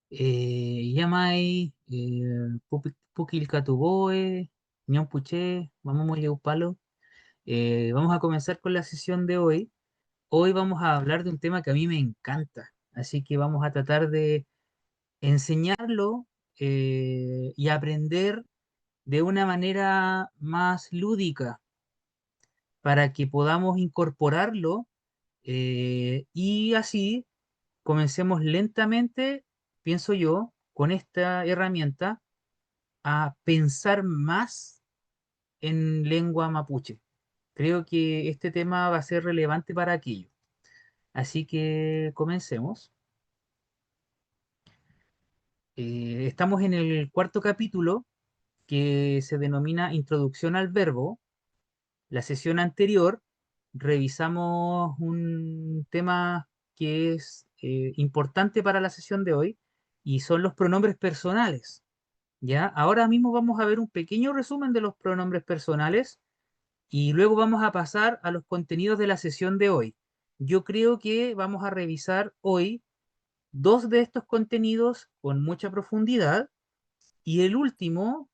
Yamai, Pukilkatuboe, Ñon Puché, Vamos Palo. Vamos a comenzar con la sesión de hoy. Hoy vamos a hablar de un tema que a mí me encanta, así que vamos a tratar de enseñarlo y aprender de una manera más lúdica para que podamos incorporarlo y así comencemos lentamente, pienso yo, con esta herramienta a pensar más en lengua mapuche. Creo que este tema va a ser relevante para aquello. Así que comencemos. Estamos en el cuarto capítulo que se denomina Introducción al Verbo. La sesión anterior revisamos un tema que es importante para la sesión de hoy y son los pronombres personales. ¿Ya? Ahora mismo vamos a ver un pequeño resumen de los pronombres personales y luego vamos a pasar a los contenidos de la sesión de hoy. Yo creo que vamos a revisar hoy dos de estos contenidos con mucha profundidad y el último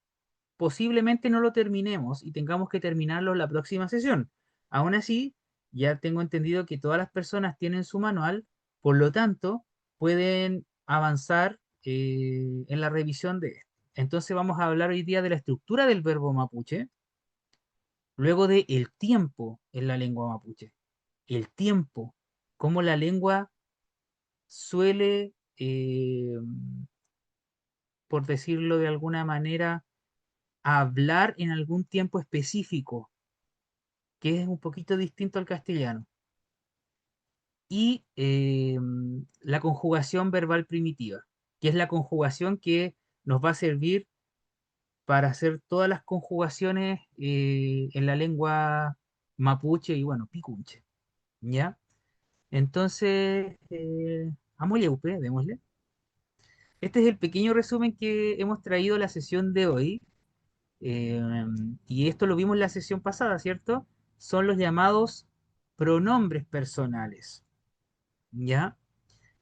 posiblemente no lo terminemos y tengamos que terminarlo en la próxima sesión. Aún así, ya tengo entendido que todas las personas tienen su manual, por lo tanto, pueden avanzar en la revisión de esto. Entonces vamos a hablar hoy día de la estructura del verbo mapuche, luego de el tiempo en la lengua mapuche. El tiempo, cómo la lengua suele, por decirlo de alguna manera, hablar en algún tiempo específico, que es un poquito distinto al castellano. Y la conjugación verbal primitiva, que es la conjugación que nos va a servir para hacer todas las conjugaciones en la lengua mapuche y bueno, picunche. ¿Ya? Entonces, amoleupe, démosle. Este es el pequeño resumen que hemos traído a la sesión de hoy. eh, y esto lo vimos en la sesión pasada, ¿cierto? Son los llamados pronombres personales. ¿Ya?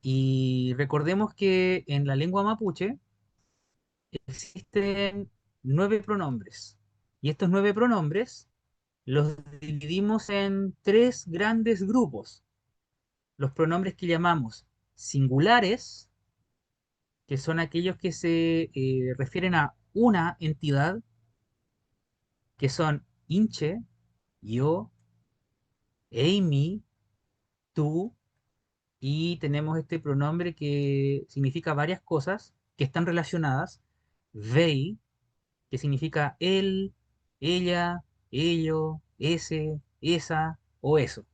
Y recordemos que en la lengua mapuche existen 9 pronombres. Y estos 9 pronombres los dividimos en 3 grandes grupos. Los pronombres que llamamos singulares, que son aquellos que se refieren a una entidad, que son inche, yo, Amy, tú, y tenemos este pronombre que significa varias cosas que están relacionadas, vei, que significa él, ella, ello, ese, esa o eso.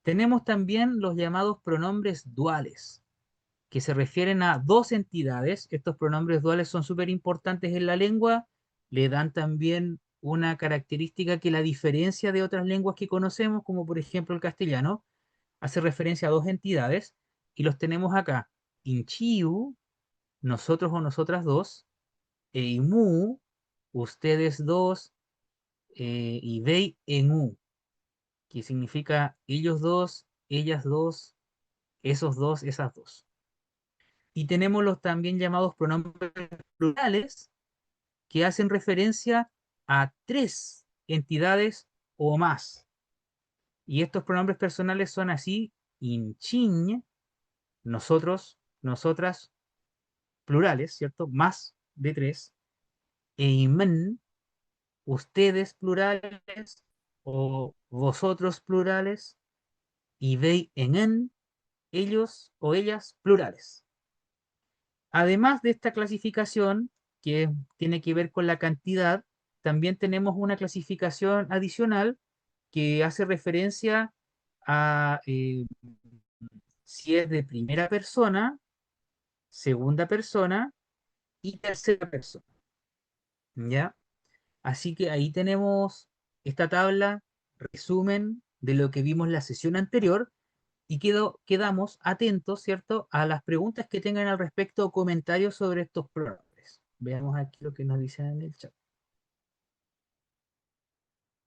Tenemos también los llamados pronombres duales, que se refieren a dos entidades. Estos pronombres duales son súper importantes en la lengua, le dan también una característica que la diferencia de otras lenguas que conocemos, como por ejemplo el castellano, hace referencia a dos entidades y los tenemos acá. Inchiu, nosotros o nosotras dos, Eimu, ustedes dos, y Dei Enu, que significa ellos dos, ellas dos, esos dos, esas dos. Y tenemos los también llamados pronombres plurales que hacen referencia a tres entidades o más. Y estos pronombres personales son así: inchin, nosotros, nosotras, plurales, ¿cierto? Más de tres. Eimen, ustedes plurales o vosotros plurales. Y vei enen, ellos o ellas plurales. Además de esta clasificación, que tiene que ver con la cantidad, también tenemos una clasificación adicional que hace referencia a si es de primera persona, segunda persona y tercera persona. ¿Ya? Así que ahí tenemos esta tabla, resumen de lo que vimos la sesión anterior y quedamos atentos, ¿cierto?, a las preguntas que tengan al respecto o comentarios sobre estos pronombres. Veamos aquí lo que nos dicen en el chat.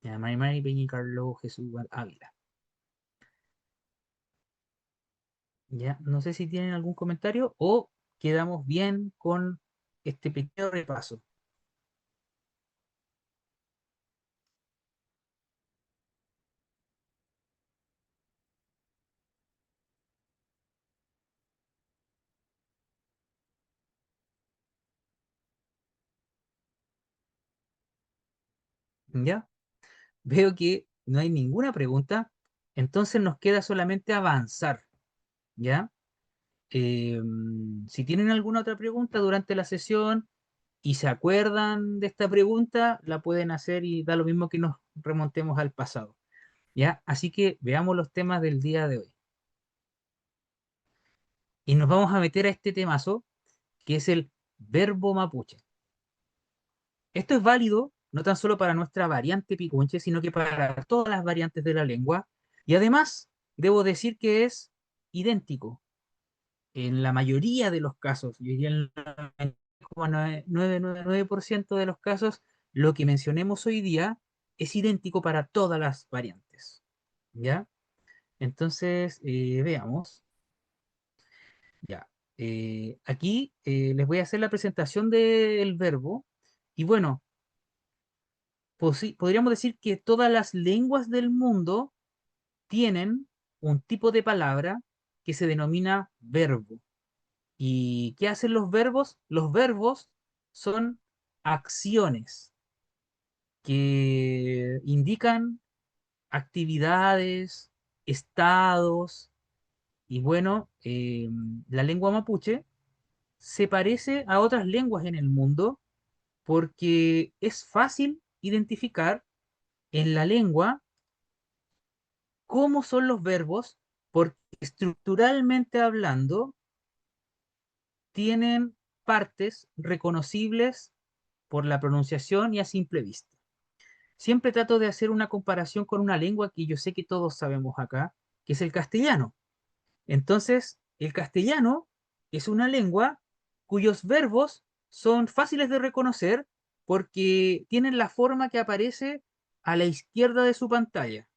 Ya, Mari Mari, Peñi, Carlos, Jesús, Ávila. Ya, no sé si tienen algún comentario o quedamos bien con este pequeño repaso. ¿Ya? Veo que no hay ninguna pregunta, entonces nos queda solamente avanzar, ¿ya? Si tienen alguna otra pregunta durante la sesión y se acuerdan de esta pregunta, la pueden hacer y da lo mismo que nos remontemos al pasado, ¿ya? Así que veamos los temas del día de hoy. Y nos vamos a meter a este temazo, que es el verbo mapuche. Esto es válido no tan solo para nuestra variante picunche, sino que para todas las variantes de la lengua. Y además, debo decir que es idéntico en la mayoría de los casos, yo diría el 99,999% de los casos, lo que mencionemos hoy día es idéntico para todas las variantes. ¿Ya? Entonces, veamos. Ya. Aquí les voy a hacer la presentación del verbo. Y bueno, podríamos decir que todas las lenguas del mundo tienen un tipo de palabra que se denomina verbo. ¿Y qué hacen los verbos? Los verbos son acciones que indican actividades, estados, y bueno, la lengua mapuche se parece a otras lenguas en el mundo porque es fácil identificar en la lengua cómo son los verbos, porque estructuralmente hablando tienen partes reconocibles por la pronunciación y a simple vista. Siempre trato de hacer una comparación con una lengua que yo sé que todos sabemos acá, que es el castellano. Entonces, el castellano es una lengua cuyos verbos son fáciles de reconocer porque tienen la forma que aparece a la izquierda de su pantalla.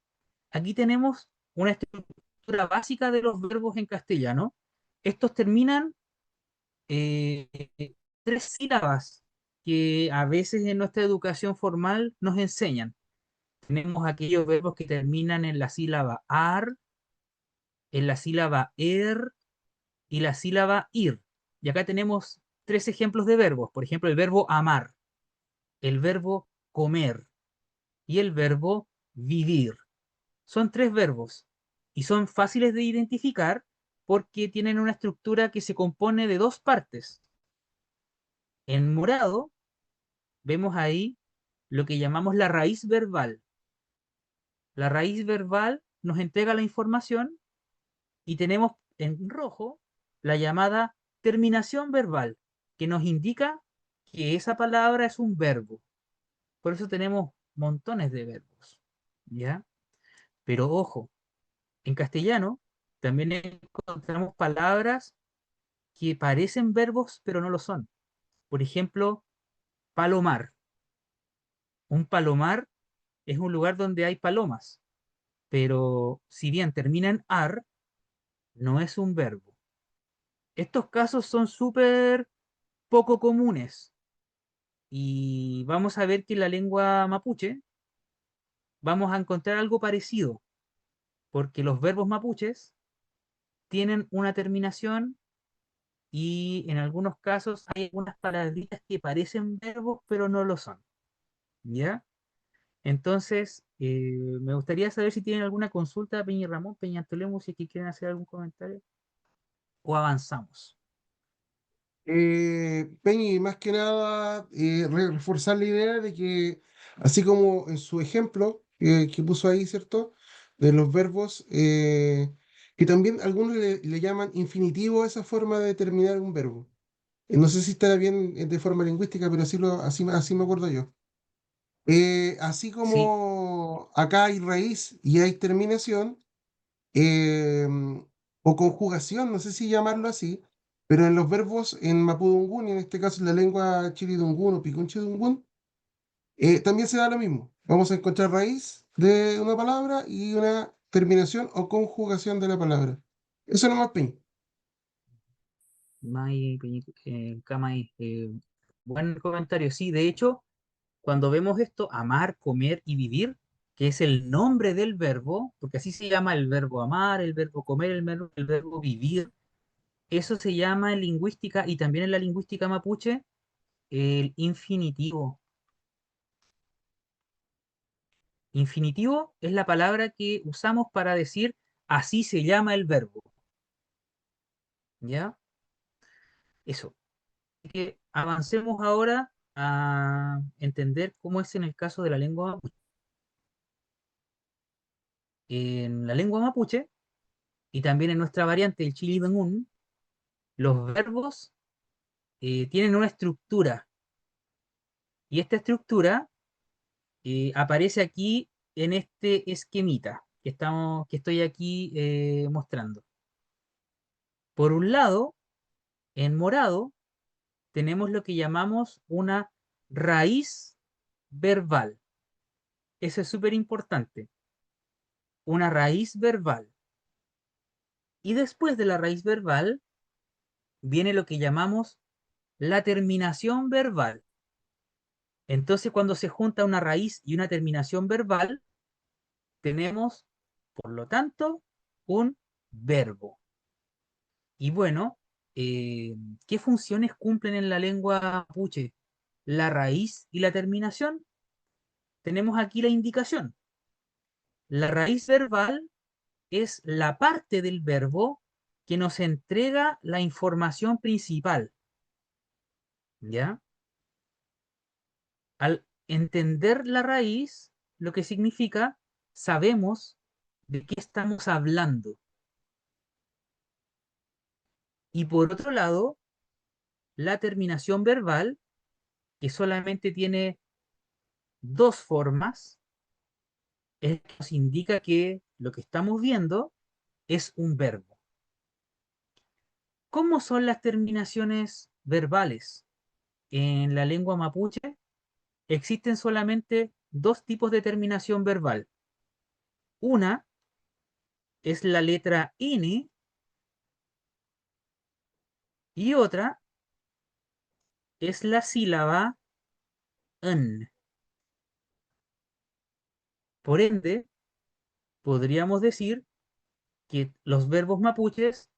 Aquí tenemos una estructura básica de los verbos en castellano. Estos terminan eh, tres sílabas que a veces en nuestra educación formal nos enseñan. Tenemos aquellos verbos que terminan en la sílaba ar, en la sílaba er y la sílaba ir. Y acá tenemos tres ejemplos de verbos. Por ejemplo, el verbo amar, el verbo comer y el verbo vivir. Son tres verbos y son fáciles de identificar porque tienen una estructura que se compone de dos partes. En morado vemos ahí lo que llamamos la raíz verbal. La raíz verbal nos entrega la información y tenemos en rojo la llamada terminación verbal, que nos indica que esa palabra es un verbo. Por eso tenemos montones de verbos, ¿ya? Pero ojo, en castellano también encontramos palabras que parecen verbos, pero no lo son. Por ejemplo, palomar. Un palomar es un lugar donde hay palomas, pero si bien termina en ar, no es un verbo. Estos casos son súper poco comunes y vamos a ver que en la lengua mapuche vamos a encontrar algo parecido, porque los verbos mapuches tienen una terminación y en algunos casos hay algunas palabritas que parecen verbos pero no lo son, ¿ya? Entonces, me gustaría saber si tienen alguna consulta, Peña Ramón, Peña Antolemo, si es que quieren hacer algún comentario o avanzamos. Peñi, más que nada, reforzar la idea de que, así como en su ejemplo que puso ahí, ¿cierto? De los verbos, que también algunos le llaman infinitivo a esa forma de terminar un verbo. No sé si está bien de forma lingüística, pero así me acuerdo yo. Así Sí, como acá hay raíz y hay terminación, eh, o conjugación, no sé si llamarlo así, pero en los verbos en mapudungún, y en este caso en la lengua chiridungún o picunchidungún, también se da lo mismo. Vamos a encontrar raíz de una palabra y una terminación o conjugación de la palabra. Eso nomás, Peña. Camay, buen comentario. Sí, de hecho, cuando vemos esto, amar, comer y vivir, que es el nombre del verbo, porque así se llama el verbo amar, el verbo comer, el verbo vivir, eso se llama en lingüística y también en la lingüística mapuche el infinitivo. Infinitivo es la palabra que usamos para decir así se llama el verbo, ¿ya? Eso. Así que avancemos ahora a entender cómo es en el caso de la lengua mapuche. En la lengua mapuche y también en nuestra variante, el chilibenún, los verbos tienen una estructura y esta estructura aparece aquí en este esquemita que estoy aquí mostrando. Por un lado, en morado, tenemos lo que llamamos una raíz verbal. Eso es súper importante. Una raíz verbal. Y después de la raíz verbal viene lo que llamamos la terminación verbal. Entonces, cuando se junta una raíz y una terminación verbal, tenemos, por lo tanto, un verbo. Y bueno, eh, ¿qué funciones cumplen en la lengua mapuche? La raíz y la terminación. Tenemos aquí la indicación. La raíz verbal es la parte del verbo que nos entrega la información principal, ¿ya? Al entender la raíz, lo que significa, sabemos de qué estamos hablando. Y por otro lado, la terminación verbal, que solamente tiene dos formas, nos indica que lo que estamos viendo es un verbo. ¿Cómo son las terminaciones verbales? En la lengua mapuche existen solamente dos tipos de terminación verbal. Una es la letra N y otra es la sílaba N. Por ende, podríamos decir que los verbos mapuches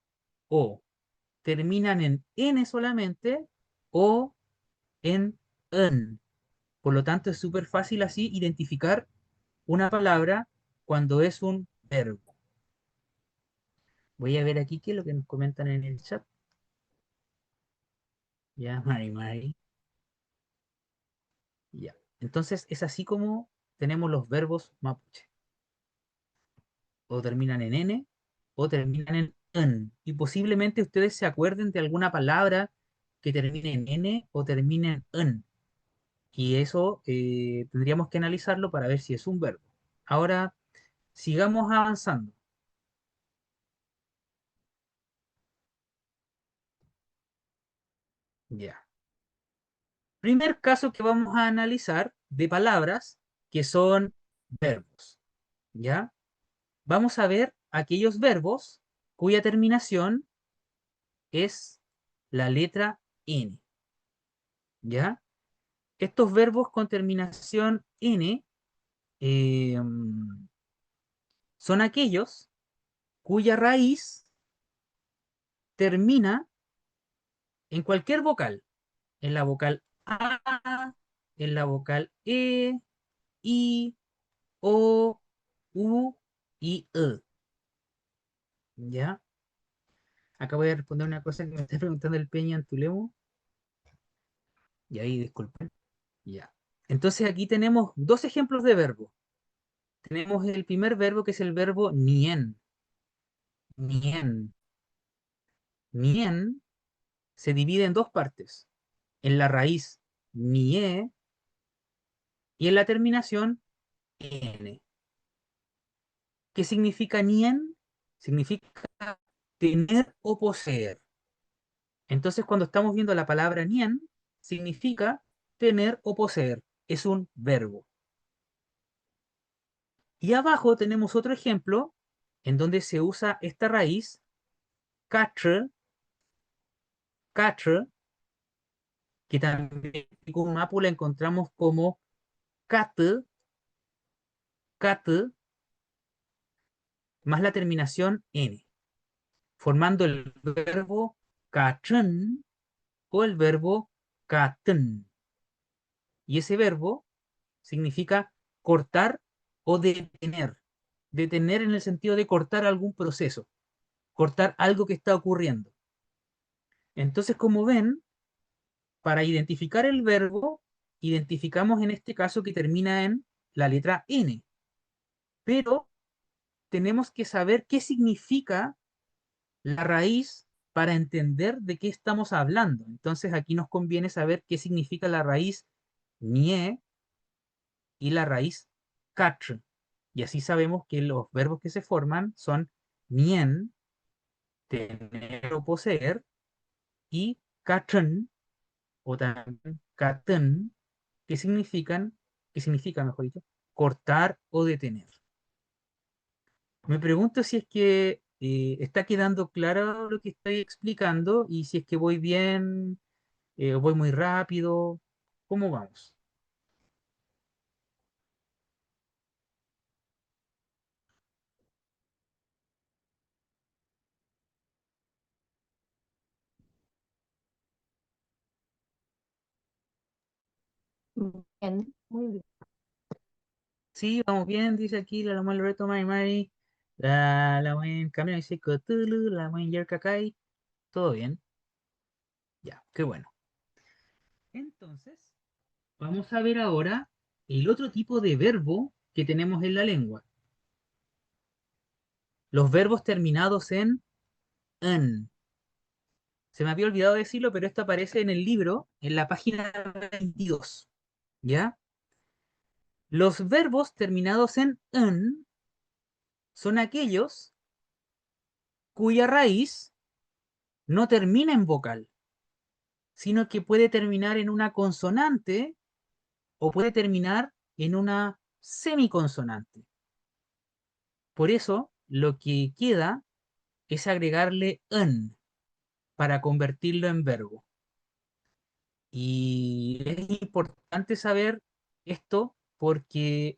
o terminan en N solamente o en N. Por lo tanto, es súper fácil así identificar una palabra cuando es un verbo. Voy a ver aquí qué es lo que nos comentan en el chat. Ya, Mari Mari. Ya. Entonces, es así como tenemos los verbos mapuche. O terminan en N o terminan en N. Y posiblemente ustedes se acuerden de alguna palabra que termine en N o termine en N. Y eso tendríamos que analizarlo para ver si es un verbo. Ahora, sigamos avanzando. Ya. Primer caso que vamos a analizar de palabras que son verbos. ¿Ya? Vamos a ver aquellos verbos cuya terminación es la letra N. ¿Ya? Estos verbos con terminación N eh, son aquellos cuya raíz termina en cualquier vocal. En la vocal A, en la vocal E, I, O, U y E. ¿Ya? Acá voy a responder una cosa que me está preguntando el Peña Antulemo. Y ahí, disculpen. Ya. Entonces aquí tenemos dos ejemplos de verbo. Tenemos el primer verbo que es el verbo nien. Nien. Nien se divide en dos partes. En la raíz nie y en la terminación n. ¿Qué significa nien? Significa tener o poseer. Entonces cuando estamos viendo la palabra nien, significa tener o poseer. Es un verbo. Y abajo tenemos otro ejemplo en donde se usa esta raíz, catre, catre, que también con Mapu la encontramos como cate, cate, más la terminación n, formando el verbo catren o el verbo caten. Y ese verbo significa cortar o detener. Detener en el sentido de cortar algún proceso, cortar algo que está ocurriendo. Entonces, como ven, para identificar el verbo, identificamos en este caso que termina en la letra N, pero tenemos que saber qué significa la raíz para entender de qué estamos hablando. Entonces aquí nos conviene saber qué significa la raíz nie y la raíz catr. Y así sabemos que los verbos que se forman son nien, tener o poseer, y catren, o también caten, que significan, que significa, mejor dicho, cortar o detener. Me pregunto si es que está quedando claro lo que estoy explicando y si es que voy bien, voy muy rápido, ¿cómo vamos? Bien, muy bien. Sí, vamos bien, dice aquí la Loma Loreto Mari Mari, la buen Camino dice Cthulhu, la buen Yerkakai, todo bien, ya, qué bueno. Entonces, vamos a ver ahora el otro tipo de verbo que tenemos en la lengua. Los verbos terminados en "en". Se me había olvidado decirlo, pero esto aparece en el libro, en la página 22. ¿Ya? Los verbos terminados en "en" son aquellos cuya raíz no termina en vocal, sino que puede terminar en una consonante o puede terminar en una semiconsonante. Por eso, lo que queda es agregarle "en" para convertirlo en verbo. Y es importante saber esto porque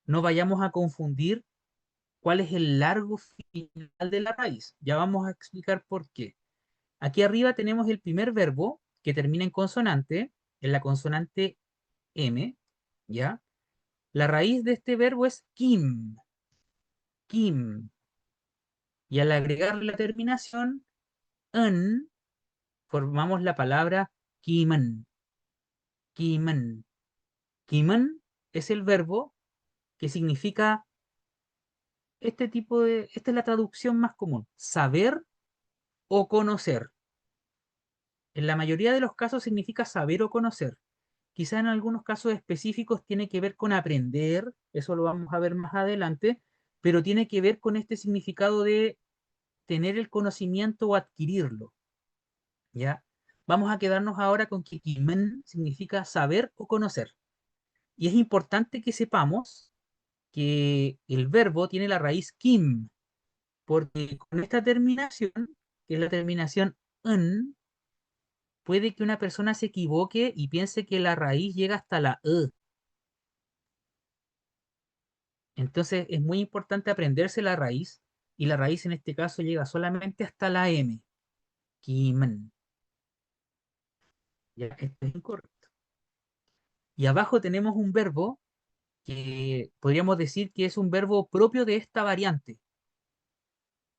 no vayamos a confundir cuál es el largo final de la raíz. Ya vamos a explicar por qué. Aquí arriba tenemos el primer verbo que termina en consonante, en la consonante M, ¿ya? La raíz de este verbo es kim, kim. Y al agregarle la terminación en, formamos la palabra kiman, kiman. Kiman es el verbo que significa este tipo de, esta es la traducción más común, saber o conocer. En la mayoría de los casos significa saber o conocer. Quizá en algunos casos específicos tiene que ver con aprender, eso lo vamos a ver más adelante, pero tiene que ver con este significado de tener el conocimiento o adquirirlo, ¿ya? Vamos a quedarnos ahora con que kimen significa saber o conocer. Y es importante que sepamos que el verbo tiene la raíz kim, porque con esta terminación, que es la terminación "en", puede que una persona se equivoque y piense que la raíz llega hasta la "e". Entonces es muy importante aprenderse la raíz, y la raíz en este caso llega solamente hasta la M. Kimen. Ya, esto es incorrecto. Y abajo tenemos un verbo que podríamos decir que es un verbo propio de esta variante.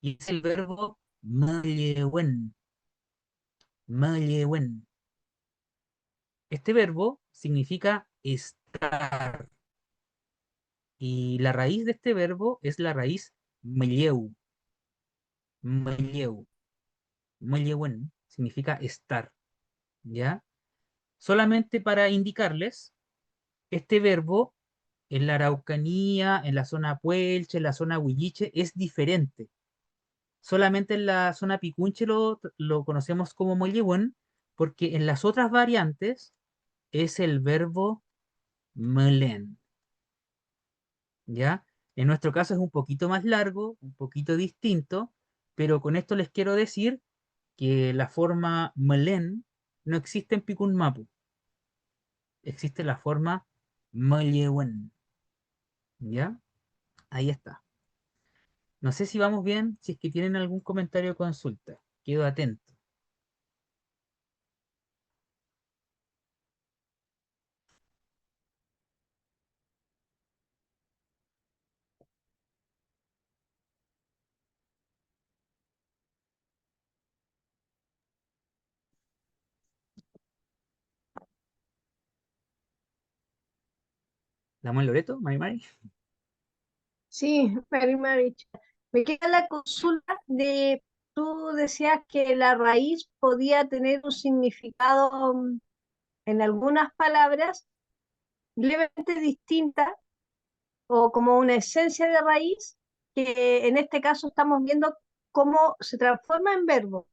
Y es el verbo mallewen. Mallewen. Este verbo significa estar. Y la raíz de este verbo es la raíz melieu. Melieu. Meliewen significa estar. ¿Ya? Solamente para indicarles, este verbo en la Araucanía, en la zona Puelche, en la zona Huilliche, es diferente. Solamente en la zona Picunche lo conocemos como Meliehuen, porque en las otras variantes es el verbo melen. ¿Ya? En nuestro caso es un poquito más largo, un poquito distinto, pero con esto les quiero decir que la forma melen no existe en Pikun Mapu. Existe la forma Malewen. ¿Ya? Ahí está. No sé si vamos bien, si es que tienen algún comentario o consulta. Quedo atento. ¿Damos Loreto? ¿Mari Mari? Sí, Mary Marich. Me queda la consulta de, tú decías que la raíz podía tener un significado en algunas palabras levemente distinta o como una esencia de raíz, que en este caso estamos viendo cómo se transforma en verbo,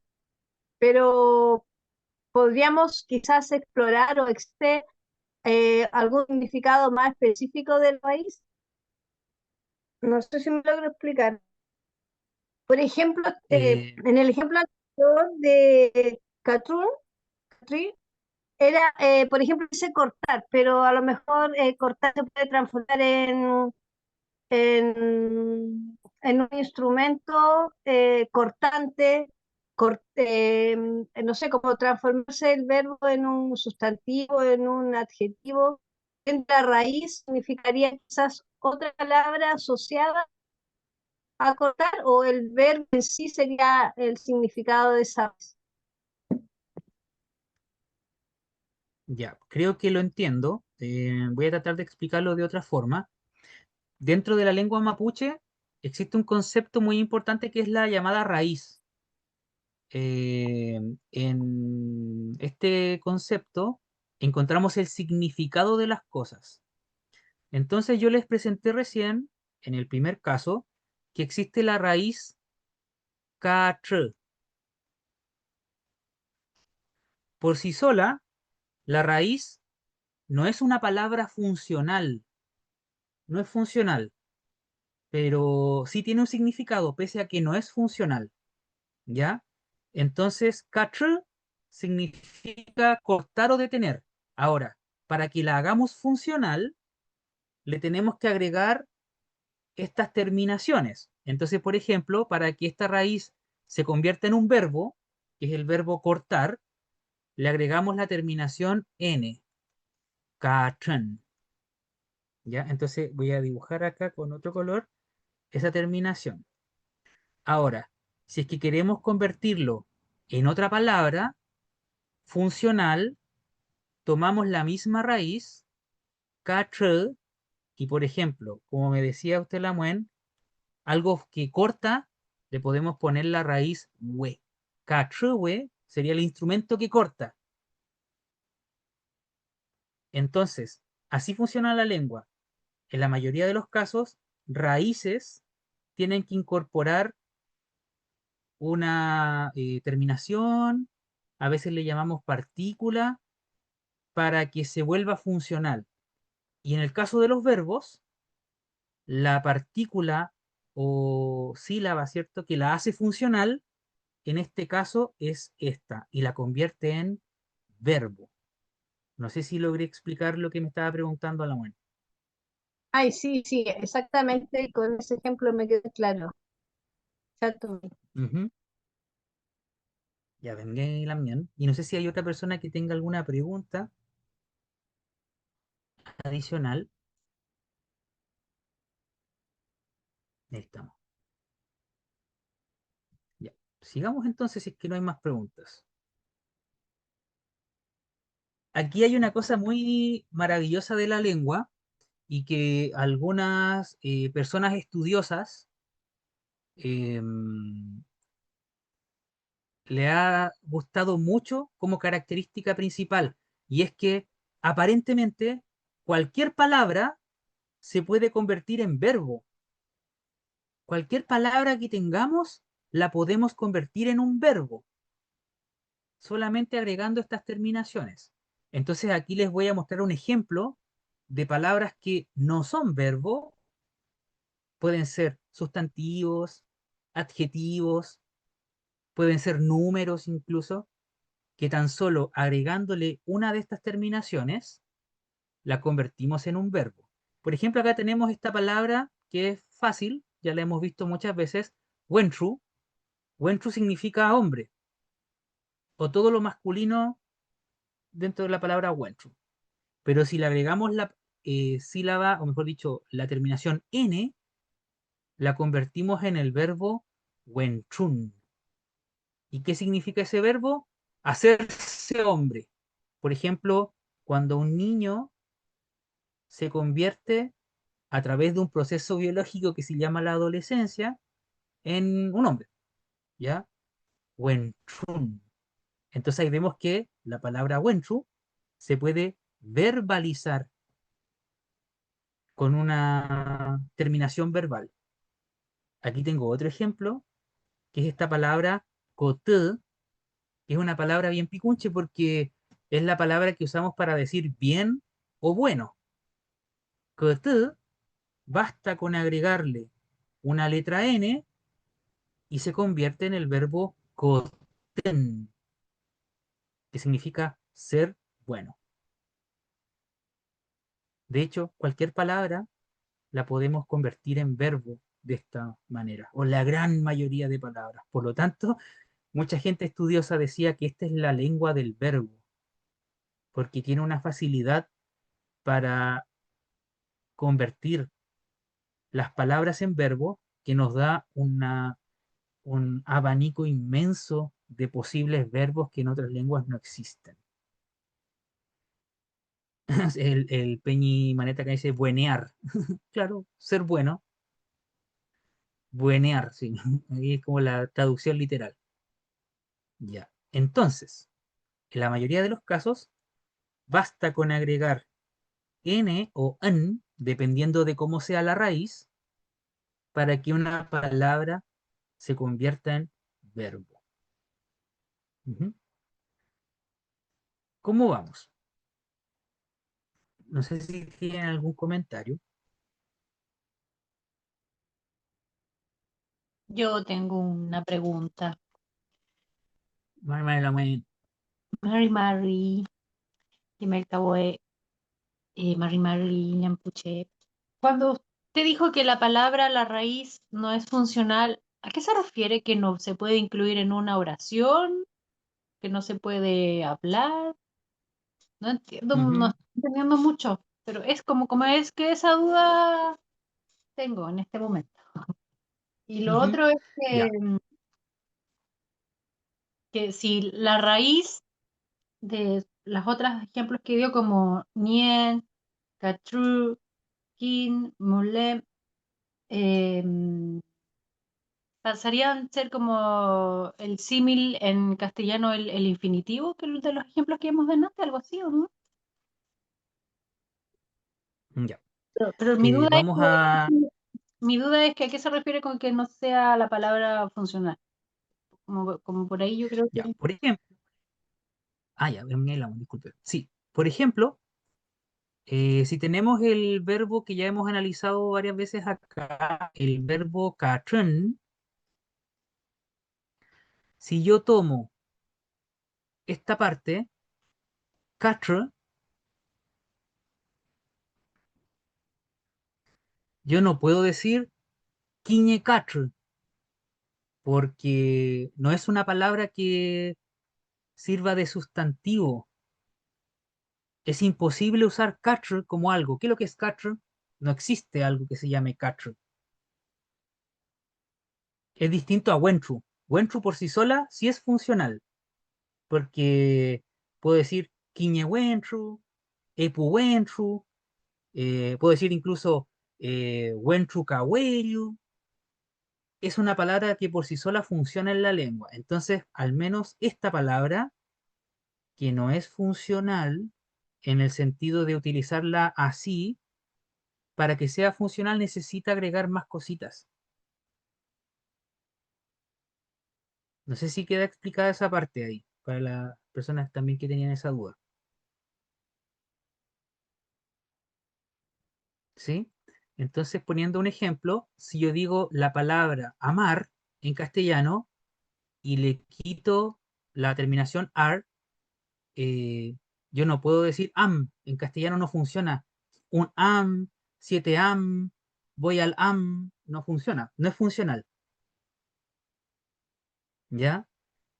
pero podríamos quizás explorar o extraer algún significado más específico de raíz. No sé si me logro explicar. Por ejemplo, Eh, en el ejemplo anterior de Catrín, era, por ejemplo, dice cortar, pero a lo mejor cortar se puede transformar en un instrumento cortante, no sé, como transformarse el verbo en un sustantivo, en un adjetivo. En la raíz significaría quizás otra palabra asociada a cortar, o el verbo en sí sería el significado de esa. ya, creo que lo entiendo. Voy a tratar de explicarlo de otra forma. Dentro de la lengua mapuche existe un concepto muy importante que es la llamada raíz. En este concepto encontramos el significado de las cosas. Entonces yo les presenté recién, en el primer caso, que existe la raíz katr. Por sí sola, la raíz no es una palabra funcional, no es funcional, pero sí tiene un significado, pese a que no es funcional, ¿ya? Entonces, katr significa cortar o detener. Ahora, para que la hagamos funcional, le tenemos que agregar estas terminaciones. Entonces, por ejemplo, para que esta raíz se convierta en un verbo, que es el verbo cortar, le agregamos la terminación n, katren, ¿ya? Entonces voy a dibujar acá con otro color esa terminación. Ahora, si es que queremos convertirlo en otra palabra funcional, tomamos la misma raíz, katr, y por ejemplo, como me decía usted, Lamuen, algo que corta, le podemos poner la raíz we. Katruwe sería el instrumento que corta. Entonces, así funciona la lengua. En la mayoría de los casos, raíces tienen que incorporar una terminación, a veces le llamamos partícula, para que se vuelva funcional. Y en el caso de los verbos, la partícula o sílaba, ¿cierto?, que la hace funcional, en este caso es esta, y la convierte en verbo. No sé si logré explicar lo que me estaba preguntando a la muerte. Ay, sí, sí, exactamente, con ese ejemplo me quedó claro. Exacto. Ujú. Ya venga la mía. Y no sé si hay otra persona que tenga alguna pregunta adicional. Ahí estamos. Ya. Sigamos entonces si es que no hay más preguntas. Aquí hay una cosa muy maravillosa de la lengua y que algunas personas estudiosas em, le ha gustado mucho como característica principal, y es que aparentemente cualquier palabra se puede convertir en verbo. Cualquier palabra que tengamos la podemos convertir en un verbo, solamente agregando estas terminaciones. Entonces aquí les voy a mostrar un ejemplo de palabras que no son verbo, pueden ser sustantivos, adjetivos, pueden ser números incluso, que tan solo agregándole una de estas terminaciones, la convertimos en un verbo. Por ejemplo, acá tenemos esta palabra que es fácil, ya la hemos visto muchas veces, wentru. Wentru significa hombre, o todo lo masculino dentro de la palabra wentru. Pero si le agregamos la sílaba, o mejor dicho, la terminación n, la convertimos en el verbo wentrun. ¿Y qué significa ese verbo? Hacerse hombre. Por ejemplo, cuando un niño se convierte a través de un proceso biológico que se llama la adolescencia en un hombre, ¿ya? Wentrun. Entonces ahí vemos que la palabra wentru se puede verbalizar con una terminación verbal. Aquí tengo otro ejemplo, que es esta palabra cote, que es una palabra bien picunche porque es la palabra que usamos para decir bien o bueno. Cote, basta con agregarle una letra N y se convierte en el verbo coten, que significa ser bueno. De hecho, cualquier palabra la podemos convertir en verbo de esta manera, o la gran mayoría de palabras. Por lo tanto, mucha gente estudiosa decía que esta es la lengua del verbo, porque tiene una facilidad para convertir las palabras en verbo que nos da un abanico inmenso de posibles verbos que en otras lenguas no existen. El Peñi Maneta que dice buenear. Claro, ser bueno, buenear, sí. Ahí es como la traducción literal. Ya. Entonces, en la mayoría de los casos, basta con agregar n o n, dependiendo de cómo sea la raíz, para que una palabra se convierta en verbo. Ujú. ¿Cómo vamos? No sé si tienen algún comentario. Yo tengo una pregunta. Manuela, Mari, Kimerkawe, Mari Ñampuche. Cuando usted dijo que la palabra, la raíz, no es funcional, ¿a qué se refiere que no se puede incluir en una oración? ¿Que no se puede hablar? No entiendo, no Ujú. estoy entendiendo mucho, pero es como es que esa duda tengo en este momento. Y lo Ujú. otro es Ya. que si la raíz de los otros ejemplos que dio como Nien, Katru, Kin, Mulem, pasarían a ser como el símil en castellano, el infinitivo, que es de los ejemplos que hemos dado antes, algo así, ¿o no? Ya. Pero mi duda es Vamos a. que a qué se refiere con que no sea la palabra funcional. Como por ahí yo creo Ya. que... Por ejemplo. Ah, ya, disculpe. Sí. Por ejemplo, si tenemos el verbo que ya hemos analizado varias veces acá, el verbo katren, si yo tomo esta parte, katre, yo no puedo decir quiñe katre, porque no es una palabra que sirva de sustantivo. Es imposible usar katre como algo. ¿Qué es lo que es katre? No existe algo que se llame katre. Es distinto a wentru. Wentru por sí sola sí es funcional, porque puedo decir quiñe wentru, epu wentru, puedo decir incluso wentru kawellu. Es una palabra que por sí sola funciona en la lengua. Entonces, al menos esta palabra, que no es funcional en el sentido de utilizarla así, para que sea funcional necesita agregar más cositas. No sé si queda explicada esa parte ahí, para las personas también que tenían esa duda. ¿Sí? Entonces, poniendo un ejemplo, si yo digo la palabra amar en castellano, y le quito la terminación ar, eh, yo no puedo decir am. En castellano no funciona. Un am, 7 am, voy al am, no funciona. No es funcional. ¿Ya?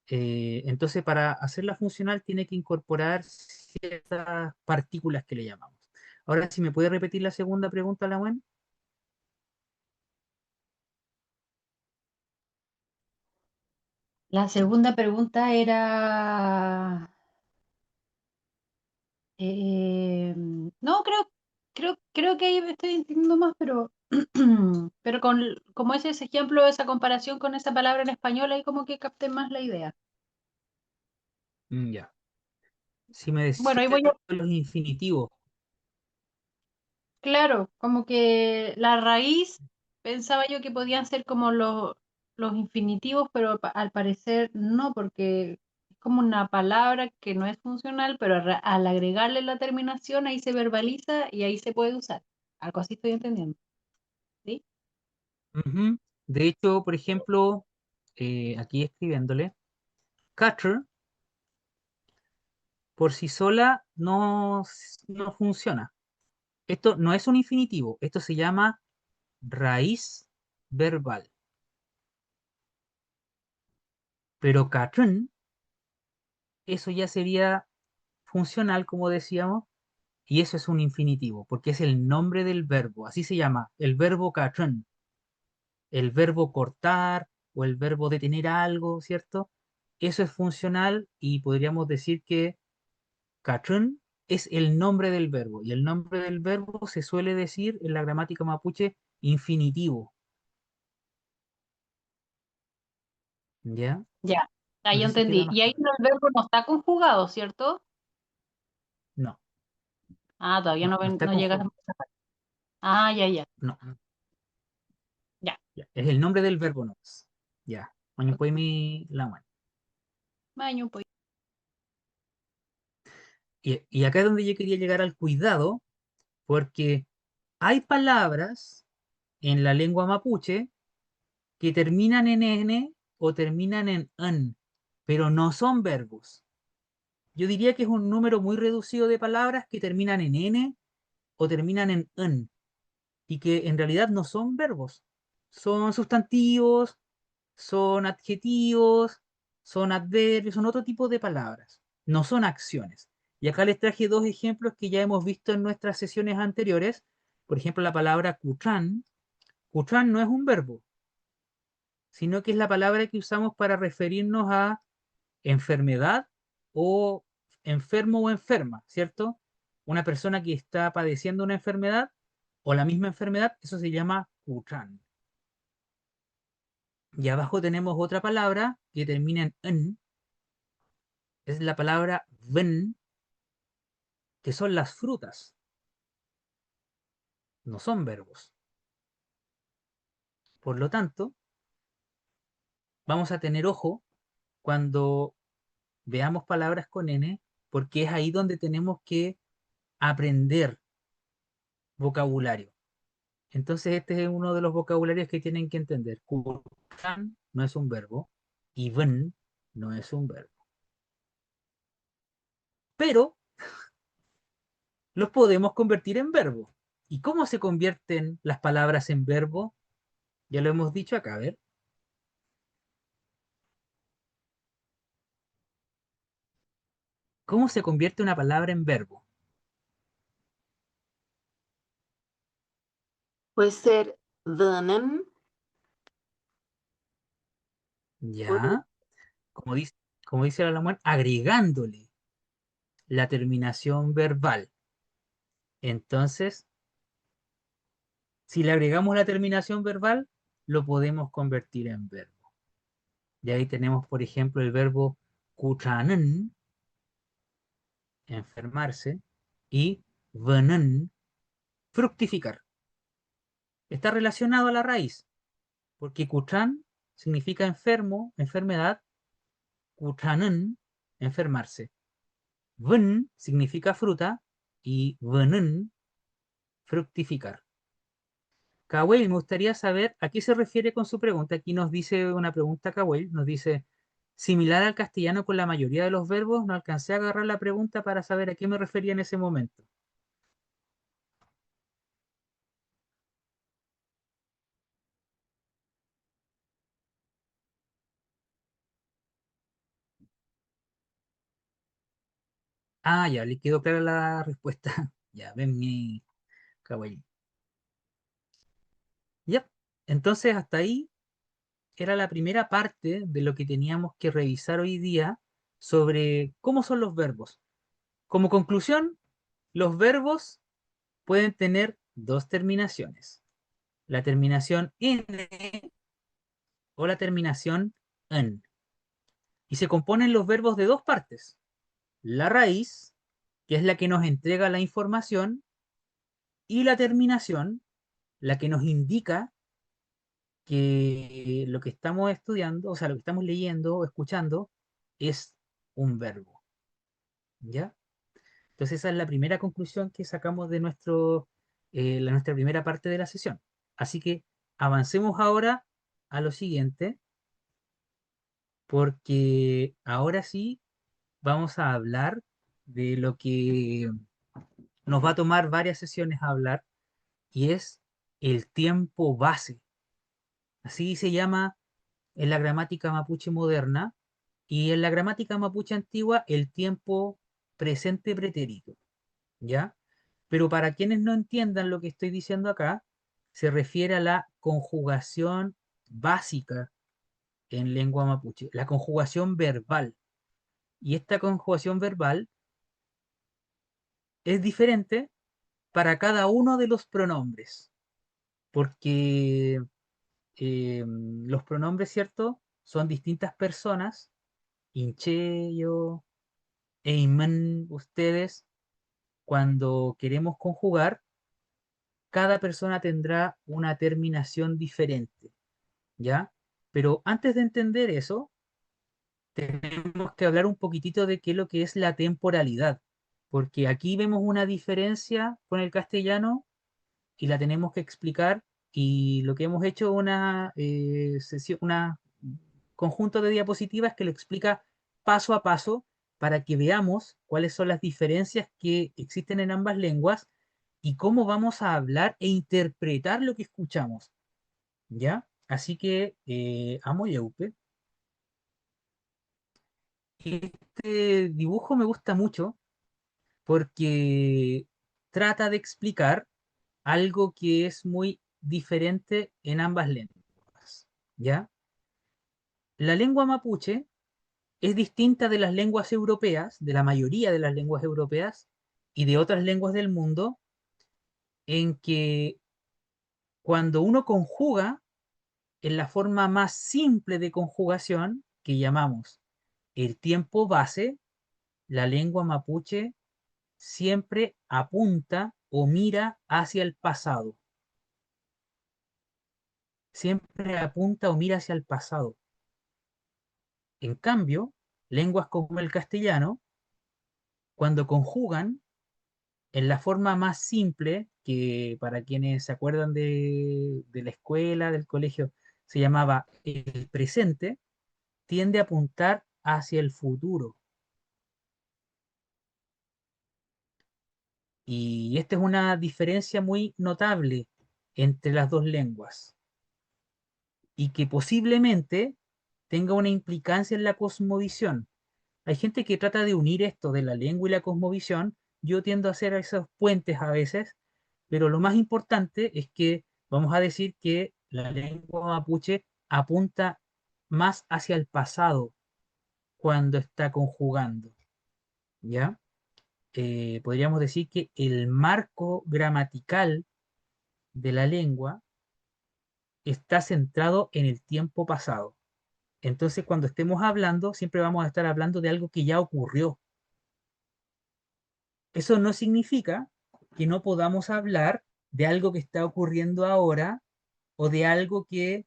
Entonces, para hacerla funcional, tiene que incorporar ciertas partículas que le llamamos. Ahora, si me puede repetir la segunda pregunta, la buena. La segunda pregunta era... no, creo que ahí me estoy entendiendo más, pero, pero como ese ejemplo, esa comparación con esa palabra en español, ahí como que capté más la idea. Ya. Si me decía Bueno, ahí voy a... los infinitivos. Claro, como que la raíz pensaba yo que podían ser como los infinitivos, pero al parecer no, porque es como una palabra que no es funcional, pero al agregarle la terminación ahí se verbaliza y ahí se puede usar. Algo así estoy entendiendo, ¿sí? Ujú. De hecho, por ejemplo, aquí escribiéndole, catcher por sí sola no funciona. Esto no es un infinitivo, esto se llama raíz verbal. Pero catcher, eso ya sería funcional, como decíamos, y eso es un infinitivo, porque es el nombre del verbo, así se llama, el verbo catcher, el verbo cortar o el verbo detener algo, ¿cierto? Eso es funcional y podríamos decir que Cachún es el nombre del verbo y el nombre del verbo se suele decir en la gramática mapuche infinitivo, ¿ya? Ya, No ahí sé si queda entendí. más Y ahí claro. el verbo no está conjugado, ¿cierto? No, Ah, todavía no está no llega a conjugado. esa parte. Ah, ya, ya, No, ya. ya. Es el nombre del verbo no es. Ya. Oño, Ok. pues mi la mano. Maño, pues. Y acá es donde yo quería llegar al cuidado, porque hay palabras en la lengua mapuche que terminan en n o terminan en n, pero no son verbos. Yo diría que es un número muy reducido de palabras que terminan en n o terminan en n y que en realidad no son verbos. Son sustantivos, son adjetivos, son adverbios, son otro tipo de palabras. No son acciones. Y acá les traje dos ejemplos que ya hemos visto en nuestras sesiones anteriores. Por ejemplo, la palabra cutrán. Cutrán no es un verbo, sino que es la palabra que usamos para referirnos a enfermedad o enfermo o enferma, ¿cierto? Una persona que está padeciendo una enfermedad o la misma enfermedad, eso se llama Kuchan. Y abajo tenemos otra palabra que termina en n, es la palabra ven, que son las frutas, no son verbos. Por lo tanto, vamos a tener ojo cuando veamos palabras con n, porque es ahí donde tenemos que aprender vocabulario. Entonces, este es uno de los vocabularios que tienen que entender. Kuchan no es un verbo y ven no es un verbo. Pero los podemos convertir en verbo. ¿Y cómo se convierten las palabras en verbo? Ya lo hemos dicho acá, a ver. ¿Cómo se convierte una palabra en verbo? Puede ser dönen o Ya, como dice, como dice la Lamar, agregándole la terminación verbal. Entonces, si le agregamos la terminación verbal, lo podemos convertir en verbo. Y ahí tenemos, por ejemplo, el verbo kuchanen, enfermarse, y venen, fructificar. Está relacionado a la raíz, porque kuchan significa enfermo, enfermedad, kuchanen, enfermarse. Ven significa fruta y venen, fructificar. Kawel, me gustaría saber a qué se refiere con su pregunta. Aquí nos dice una pregunta Kawel, nos dice, similar al castellano con la mayoría de los verbos. No alcancé a agarrar la pregunta para saber a qué me refería en ese momento. Ah, ya, le quedó clara la respuesta. Ya, ven mi caballito. Ya, entonces hasta ahí era la primera parte de lo que teníamos que revisar hoy día sobre cómo son los verbos. Como conclusión, los verbos pueden tener dos terminaciones, la terminación n o la terminación en. Y se componen los verbos de dos partes, la raíz, que es la que nos entrega la información, y la terminación, la que nos indica que lo que estamos estudiando, o sea, lo que estamos leyendo o escuchando, es un verbo. ¿Ya? Entonces esa es la primera conclusión que sacamos de nuestra primera parte de la sesión. Así que avancemos ahora a lo siguiente, porque ahora sí vamos a hablar de lo que nos va a tomar varias sesiones a hablar, y es el tiempo base. Así se llama en la gramática mapuche moderna, y en la gramática mapuche antigua el tiempo presente pretérito, ¿ya? Pero para quienes no entiendan lo que estoy diciendo acá, se refiere a la conjugación básica en lengua mapuche, la conjugación verbal. Y esta conjugación verbal es diferente para cada uno de los pronombres, porque los pronombres, ¿cierto? Son distintas personas, inche, yo, eiman, ustedes. Cuando queremos conjugar, cada persona tendrá una terminación diferente, ¿ya? Pero antes de entender eso, tenemos que hablar un poquitito de qué es lo que es la temporalidad, porque aquí vemos una diferencia con el castellano y la tenemos que explicar, y lo que hemos hecho una conjunto de diapositivas que lo explica paso a paso para que veamos cuáles son las diferencias que existen en ambas lenguas y cómo vamos a hablar e interpretar lo que escuchamos, ¿ya? Así que, amo Yaupe. Este dibujo me gusta mucho porque trata de explicar algo que es muy diferente en ambas lenguas, ¿ya? La lengua mapuche es distinta de las lenguas europeas, de la mayoría de las lenguas europeas y de otras lenguas del mundo, en que cuando uno conjuga en la forma más simple de conjugación, que llamamos el tiempo base, la lengua mapuche siempre apunta o mira hacia el pasado. Siempre apunta o mira hacia el pasado. En cambio, lenguas como el castellano, cuando conjugan en la forma más simple, que para quienes se acuerdan de la escuela, del colegio, se llamaba el presente, tiende a apuntar hacia el futuro. Y esta es una diferencia muy notable entre las dos lenguas, y que posiblemente tenga una implicancia en la cosmovisión. Hay gente que trata de unir esto de la lengua y la cosmovisión. Yo tiendo a hacer esos puentes a veces, pero lo más importante es que vamos a decir que la lengua mapuche apunta más hacia el pasado cuando está conjugando, ¿ya? Podríamos decir que el marco gramatical de la lengua está centrado en el tiempo pasado. Entonces, cuando estemos hablando, siempre vamos a estar hablando de algo que ya ocurrió. Eso no significa que no podamos hablar de algo que está ocurriendo ahora o de algo que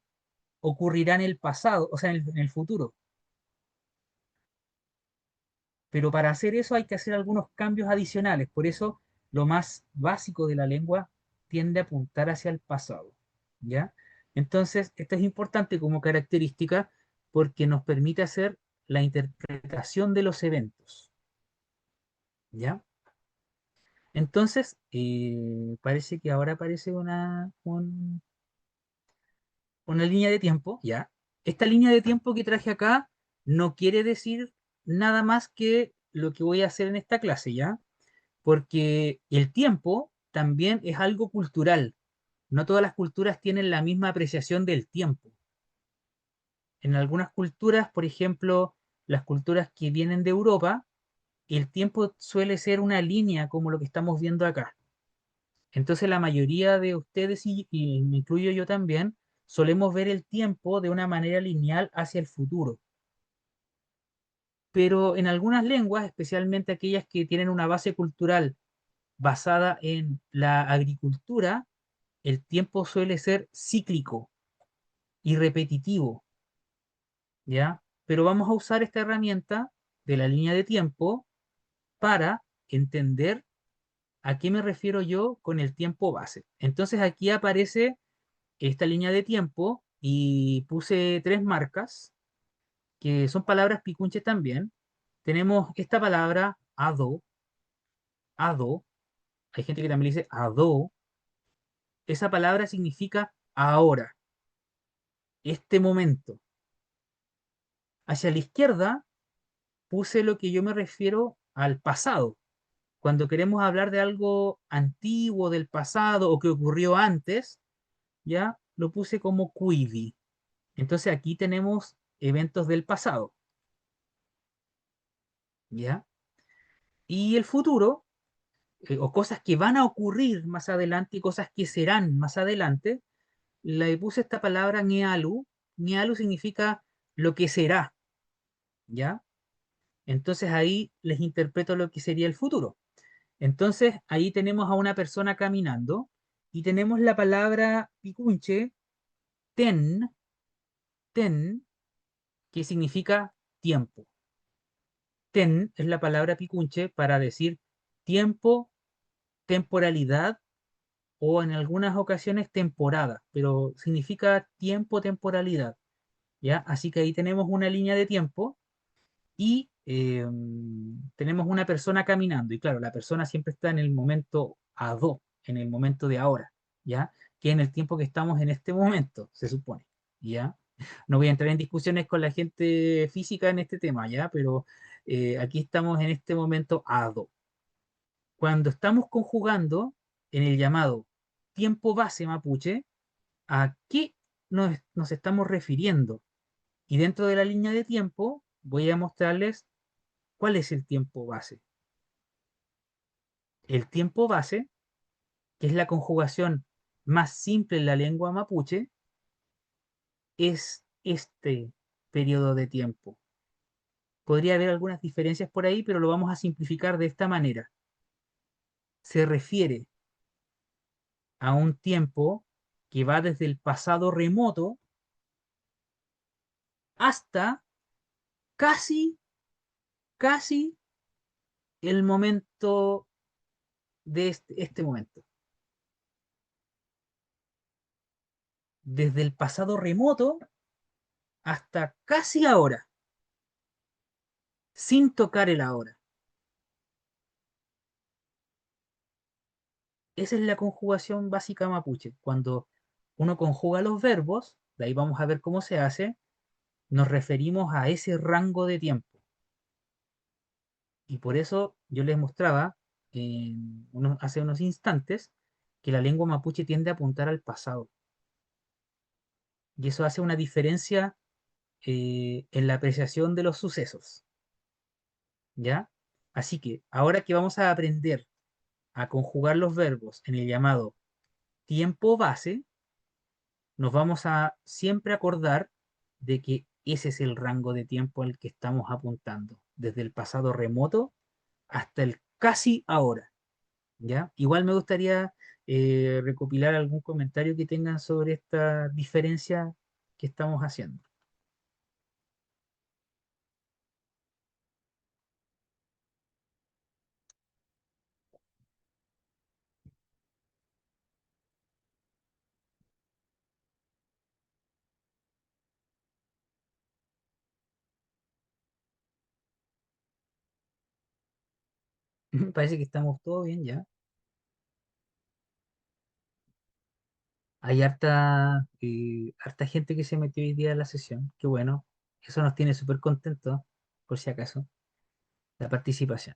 ocurrirá en el pasado, o sea, en el futuro. Pero para hacer eso hay que hacer algunos cambios adicionales. Por eso, lo más básico de la lengua tiende a apuntar hacia el pasado, ¿ya? Entonces, esto es importante como característica porque nos permite hacer la interpretación de los eventos. ¿Ya? Entonces, parece que ahora aparece una línea de tiempo, ¿ya? Esta línea de tiempo que traje acá no quiere decir nada más que lo que voy a hacer en esta clase, ¿ya? Porque el tiempo también es algo cultural. No todas las culturas tienen la misma apreciación del tiempo. En algunas culturas, por ejemplo, las culturas que vienen de Europa, el tiempo suele ser una línea como lo que estamos viendo acá. Entonces la mayoría de ustedes, y me incluyo yo también, solemos ver el tiempo de una manera lineal hacia el futuro. Pero en algunas lenguas, especialmente aquellas que tienen una base cultural basada en la agricultura, el tiempo suele ser cíclico y repetitivo, ¿ya? Pero vamos a usar esta herramienta de la línea de tiempo para entender a qué me refiero yo con el tiempo base. Entonces aquí aparece esta línea de tiempo y puse tres marcas que son palabras picunches también. Tenemos esta palabra ado, ado. Hay gente que también dice ado. Esa palabra significa ahora, este momento. Hacia la izquierda puse lo que yo me refiero al pasado. Cuando queremos hablar de algo antiguo del pasado o que ocurrió antes, ya lo puse como quivi. Entonces aquí tenemos eventos del pasado, ¿ya? Y el futuro, o cosas que van a ocurrir más adelante y cosas que serán más adelante, le puse esta palabra ñalu. ñalu significa lo que será, ¿ya? Entonces ahí les interpreto lo que sería el futuro. Entonces ahí tenemos a una persona caminando y tenemos la palabra picunche, ten, ten, que significa tiempo. Ten es la palabra picunche para decir tiempo, temporalidad o en algunas ocasiones temporada, pero significa tiempo, temporalidad, ¿ya? Así que ahí tenemos una línea de tiempo y tenemos una persona caminando y claro, la persona siempre está en el momento ado, en el momento de ahora, ¿ya? Que en el tiempo que estamos en este momento, se supone, ¿ya? No voy a entrar en discusiones con la gente física en este tema, ¿ya? Pero aquí estamos en este momento ado. Cuando estamos conjugando en el llamado tiempo base mapuche, ¿a qué nos estamos refiriendo? Y dentro de la línea de tiempo voy a mostrarles cuál es el tiempo base. El tiempo base, que es la conjugación más simple en la lengua mapuche, es este periodo de tiempo. Podría haber algunas diferencias por ahí, pero lo vamos a simplificar de esta manera. Se refiere a un tiempo que va desde el pasado remoto hasta casi, casi el momento de este momento. Desde el pasado remoto hasta casi ahora, sin tocar el ahora. Esa es la conjugación básica mapuche. Cuando uno conjuga los verbos, de ahí vamos a ver cómo se hace, nos referimos a ese rango de tiempo. Y por eso yo les mostraba hace unos instantes que la lengua mapuche tiende a apuntar al pasado. Y eso hace una diferencia en la apreciación de los sucesos. ¿Ya? Así que ahora que vamos a aprender a conjugar los verbos en el llamado tiempo base, nos vamos a siempre acordar de que ese es el rango de tiempo al que estamos apuntando, desde el pasado remoto hasta el casi ahora, ¿ya? Igual me gustaría recopilar algún comentario que tengan sobre esta diferencia que estamos haciendo. Parece que estamos todos bien ya. Hay harta gente que se metió hoy día en la sesión. Qué bueno. Eso nos tiene súper contentos, por si acaso, la participación.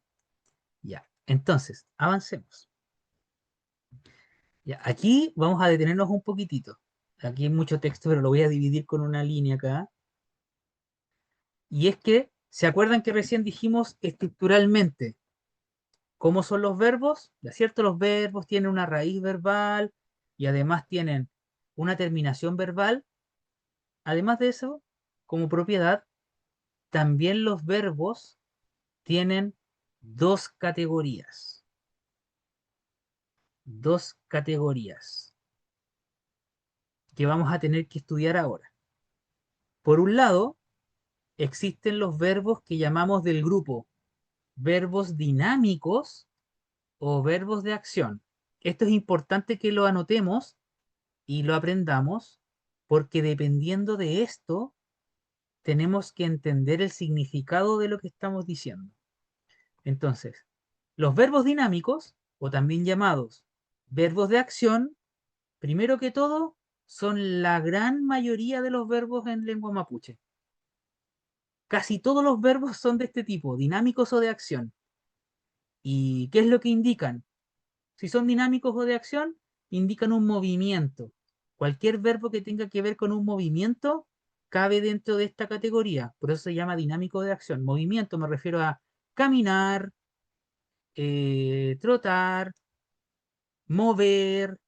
Ya. Entonces, avancemos. Ya. Aquí vamos a detenernos un poquitito. Aquí hay mucho texto, pero lo voy a dividir con una línea acá. Y es que, ¿se acuerdan que recién dijimos estructuralmente cómo son los verbos? ¿De cierto? Los verbos tienen una raíz verbal y además tienen una terminación verbal. Además de eso, como propiedad, también los verbos tienen dos categorías. Dos categorías que vamos a tener que estudiar ahora. Por un lado, existen los verbos que llamamos del grupo verbos dinámicos o verbos de acción. Esto es importante que lo anotemos y lo aprendamos porque dependiendo de esto, tenemos que entender el significado de lo que estamos diciendo. Entonces, los verbos dinámicos, o también llamados verbos de acción, primero que todo, son la gran mayoría de los verbos en lengua mapuche. Casi todos los verbos son de este tipo, dinámicos o de acción. ¿Y qué es lo que indican? Si son dinámicos o de acción, indican un movimiento. Cualquier verbo que tenga que ver con un movimiento cabe dentro de esta categoría. Por eso se llama dinámico de acción. Movimiento me refiero a caminar, trotar, mover,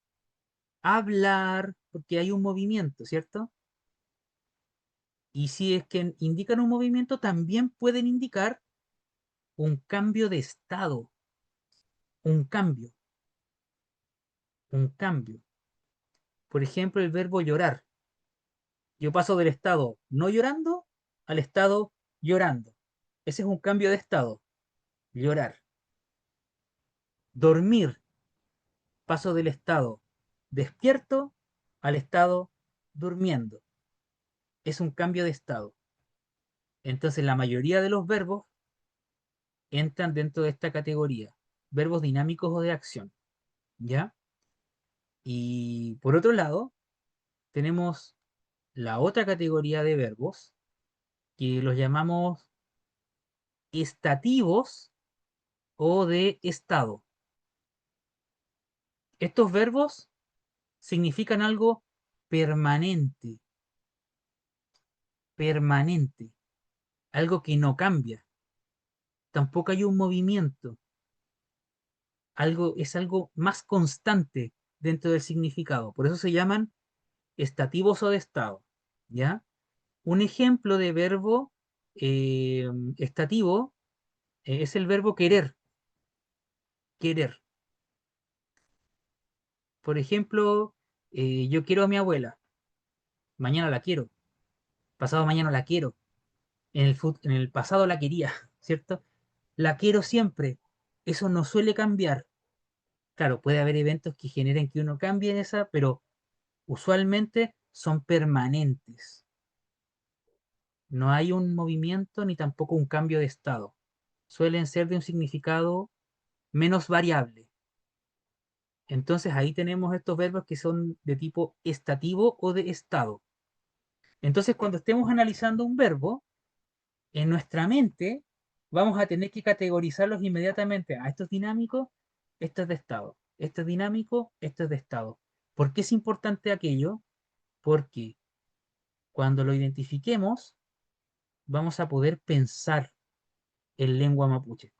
hablar, porque hay un movimiento, ¿cierto? Y si es que indican un movimiento, también pueden indicar un cambio de estado, un cambio, un cambio. Por ejemplo, el verbo llorar. Yo paso del estado no llorando al estado llorando. Ese es un cambio de estado, llorar. Dormir, paso del estado despierto al estado durmiendo. Es un cambio de estado. Entonces, la mayoría de los verbos entran dentro de esta categoría, verbos dinámicos o de acción, ¿ya? Y por otro lado, tenemos la otra categoría de verbos que los llamamos estativos o de estado. Estos verbos significan algo permanente, permanente, algo que no cambia. Tampoco hay un movimiento, es algo más constante dentro del significado. Por eso se llaman estativos o de estado, ¿ya? Un ejemplo de verbo estativo es el verbo querer, querer. Por ejemplo, yo quiero a mi abuela, mañana la quiero, pasado mañana la quiero, en el pasado la quería, ¿cierto? La quiero siempre, eso no suele cambiar. Claro, puede haber eventos que generen que uno cambie esa, pero usualmente son permanentes. No hay un movimiento ni tampoco un cambio de estado. Suelen ser de un significado menos variable. Entonces ahí tenemos estos verbos que son de tipo estativo o de estado. Entonces cuando estemos analizando un verbo, en nuestra mente vamos a tener que categorizarlos inmediatamente. Esto es dinámico, esto es de estado. Esto es dinámico, esto es de estado. ¿Por qué es importante aquello? Porque cuando lo identifiquemos, vamos a poder pensar en lengua mapuche.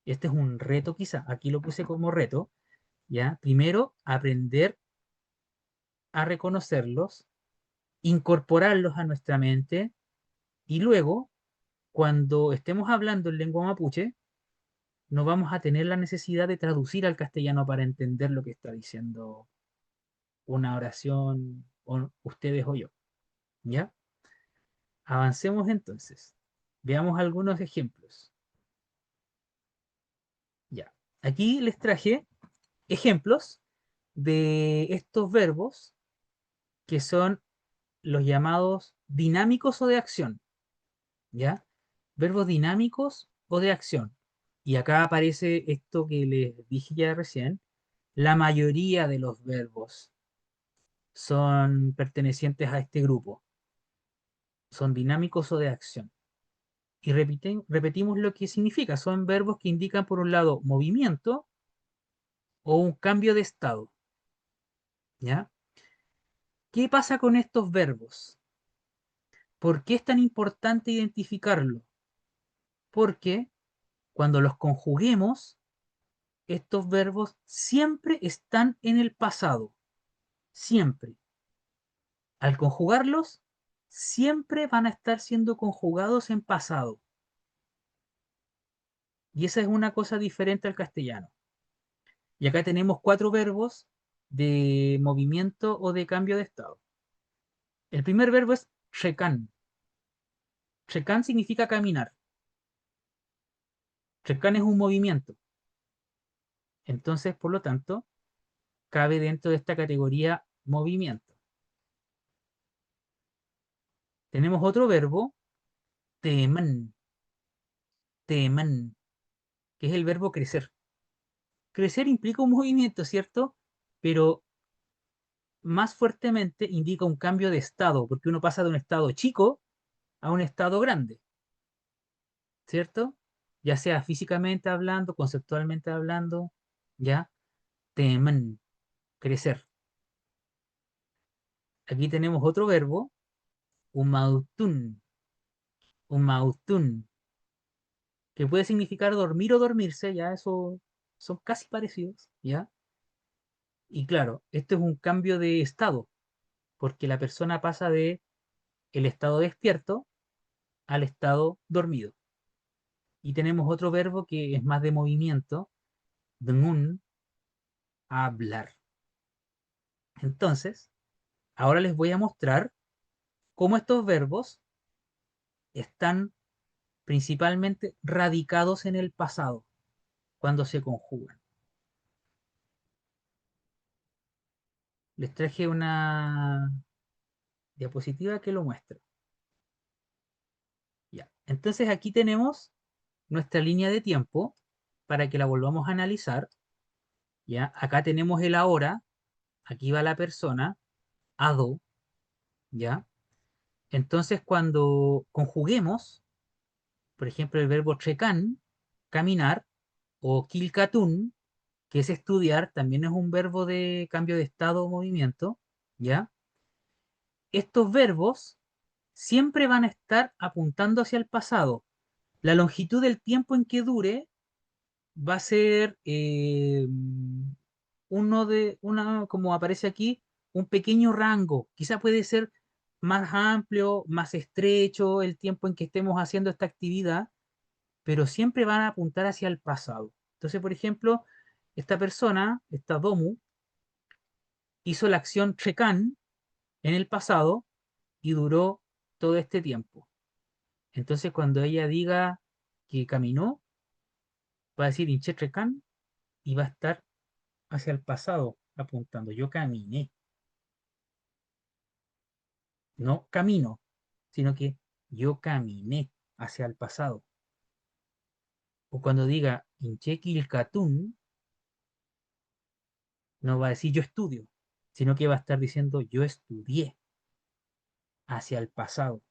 Este es un reto quizá, aquí lo puse como reto, ¿ya? Primero, aprender a reconocerlos, incorporarlos a nuestra mente y luego, cuando estemos hablando en lengua mapuche, no vamos a tener la necesidad de traducir al castellano para entender lo que está diciendo una oración o ustedes o yo, ¿ya? Avancemos entonces. Veamos algunos ejemplos. Ya. Aquí les traje ejemplos de estos verbos que son los llamados dinámicos o de acción, ¿ya? Verbos dinámicos o de acción. Y acá aparece esto que les dije ya recién. La mayoría de los verbos son pertenecientes a este grupo. Son dinámicos o de acción. Y repetimos lo que significa. Son verbos que indican, por un lado, movimiento o un cambio de estado. ¿Ya? ¿Qué pasa con estos verbos? ¿Por qué es tan importante identificarlo? Porque cuando los conjuguemos, estos verbos siempre están en el pasado. Siempre. Al conjugarlos, siempre van a estar siendo conjugados en pasado. Y esa es una cosa diferente al castellano. Y acá tenemos 4 verbos de movimiento o de cambio de estado. El primer verbo es rekan. Rekan significa caminar. Rekan es un movimiento. Entonces, por lo tanto, cabe dentro de esta categoría movimiento. Tenemos otro verbo, teman. Teman, que es el verbo crecer. Crecer implica un movimiento, ¿cierto? Pero más fuertemente indica un cambio de estado, porque uno pasa de un estado chico a un estado grande, ¿cierto? Ya sea físicamente hablando, conceptualmente hablando, ¿ya? Temen, crecer. Aquí tenemos otro verbo, umautun, umautun, que puede significar dormir o dormirse, ya eso son casi parecidos, ¿ya? Y claro, esto es un cambio de estado, porque la persona pasa de el estado despierto al estado dormido. Y tenemos otro verbo que es más de movimiento, dnun, hablar. Entonces, ahora les voy a mostrar cómo estos verbos están principalmente radicados en el pasado cuando se conjugan. Les traje una diapositiva que lo muestra. Ya. Entonces aquí tenemos nuestra línea de tiempo para que la volvamos a analizar. ¿Ya? Acá tenemos el ahora, aquí va la persona, ado, ¿ya? Entonces cuando conjuguemos, por ejemplo, el verbo trekan, caminar, o kilkatun, que es estudiar, también es un verbo de cambio de estado o movimiento, ¿ya? Estos verbos siempre van a estar apuntando hacia el pasado. La longitud del tiempo en que dure va a ser como aparece aquí, un pequeño rango. Quizá puede ser más amplio, más estrecho el tiempo en que estemos haciendo esta actividad, pero siempre van a apuntar hacia el pasado. Entonces, por ejemplo, esta persona, esta Domu, hizo la acción Chekan en el pasado y duró todo este tiempo. Entonces, cuando ella diga que caminó, va a decir Inche Chekan y va a estar hacia el pasado apuntando. Yo caminé, no camino, sino que yo caminé hacia el pasado. O cuando diga Inche Kilkatun, no va a decir yo estudio, sino que va a estar diciendo yo estudié hacia el pasado,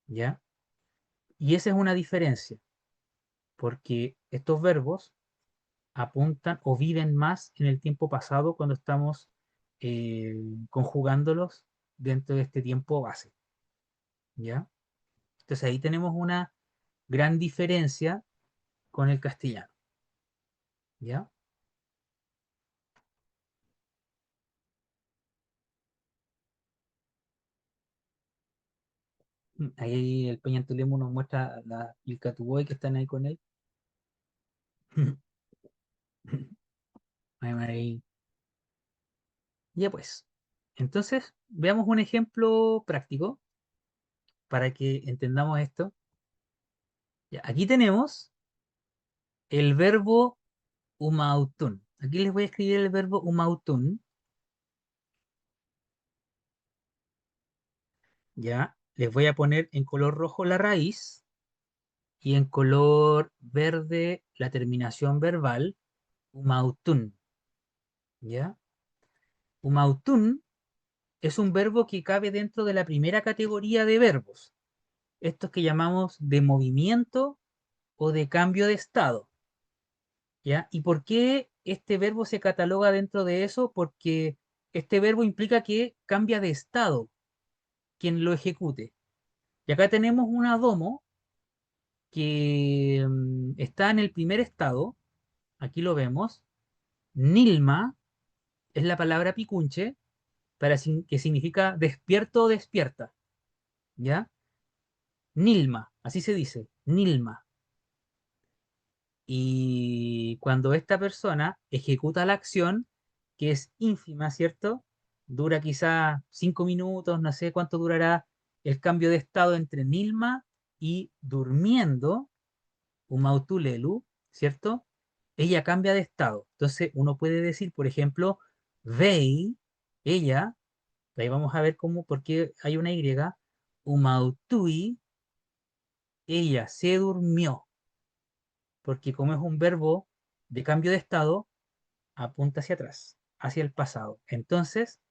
¿ya? Y esa es una diferencia, porque estos verbos apuntan o viven más en el tiempo pasado cuando estamos eh, conjugándolos dentro de este tiempo base, ¿ya? Entonces ahí tenemos una gran diferencia con el castellano, ¿ya? Ahí el Peñantolemo nos muestra el Catuboy que están ahí con él. Ahí. Ya pues. Entonces, veamos un ejemplo práctico para que entendamos esto. Ya, aquí tenemos el verbo umautun. Aquí les voy a escribir el verbo umautun. Ya, les voy a poner en color rojo la raíz. y en color verde la terminación verbal, umautun. ¿Ya? Umautun es un verbo que cabe dentro de la primera categoría de verbos, estos que llamamos de movimiento o de cambio de estado. ¿Ya? ¿Y por qué este verbo se cataloga dentro de eso? Porque este verbo implica que cambia de estado quien lo ejecute. Y acá tenemos una domo que está en el primer estado, aquí lo vemos. Nilma es la palabra picunche, que significa despierto o despierta, ¿ya? Nilma, así se dice, Nilma. Y cuando esta persona ejecuta la acción, que es ínfima, ¿cierto? Dura quizá 5 minutos, no sé cuánto durará el cambio de estado entre Nilma y durmiendo, Umautulelu, ¿cierto? Ella cambia de estado. Entonces uno puede decir, por ejemplo, Vei, ella, ahí vamos a ver cómo, por qué hay una Y, Umautui, ella se durmió, porque como es un verbo de cambio de estado, apunta hacia atrás, hacia el pasado. Entonces,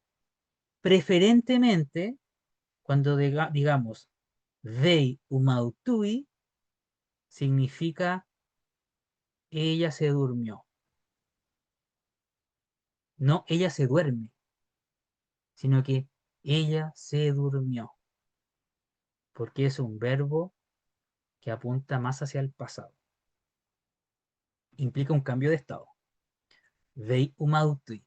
preferentemente, cuando digamos Vei Umautui, significa ella se durmió. No ella se duerme, sino que ella se durmió, porque es un verbo que apunta más hacia el pasado. Implica un cambio de estado. Vei umautui.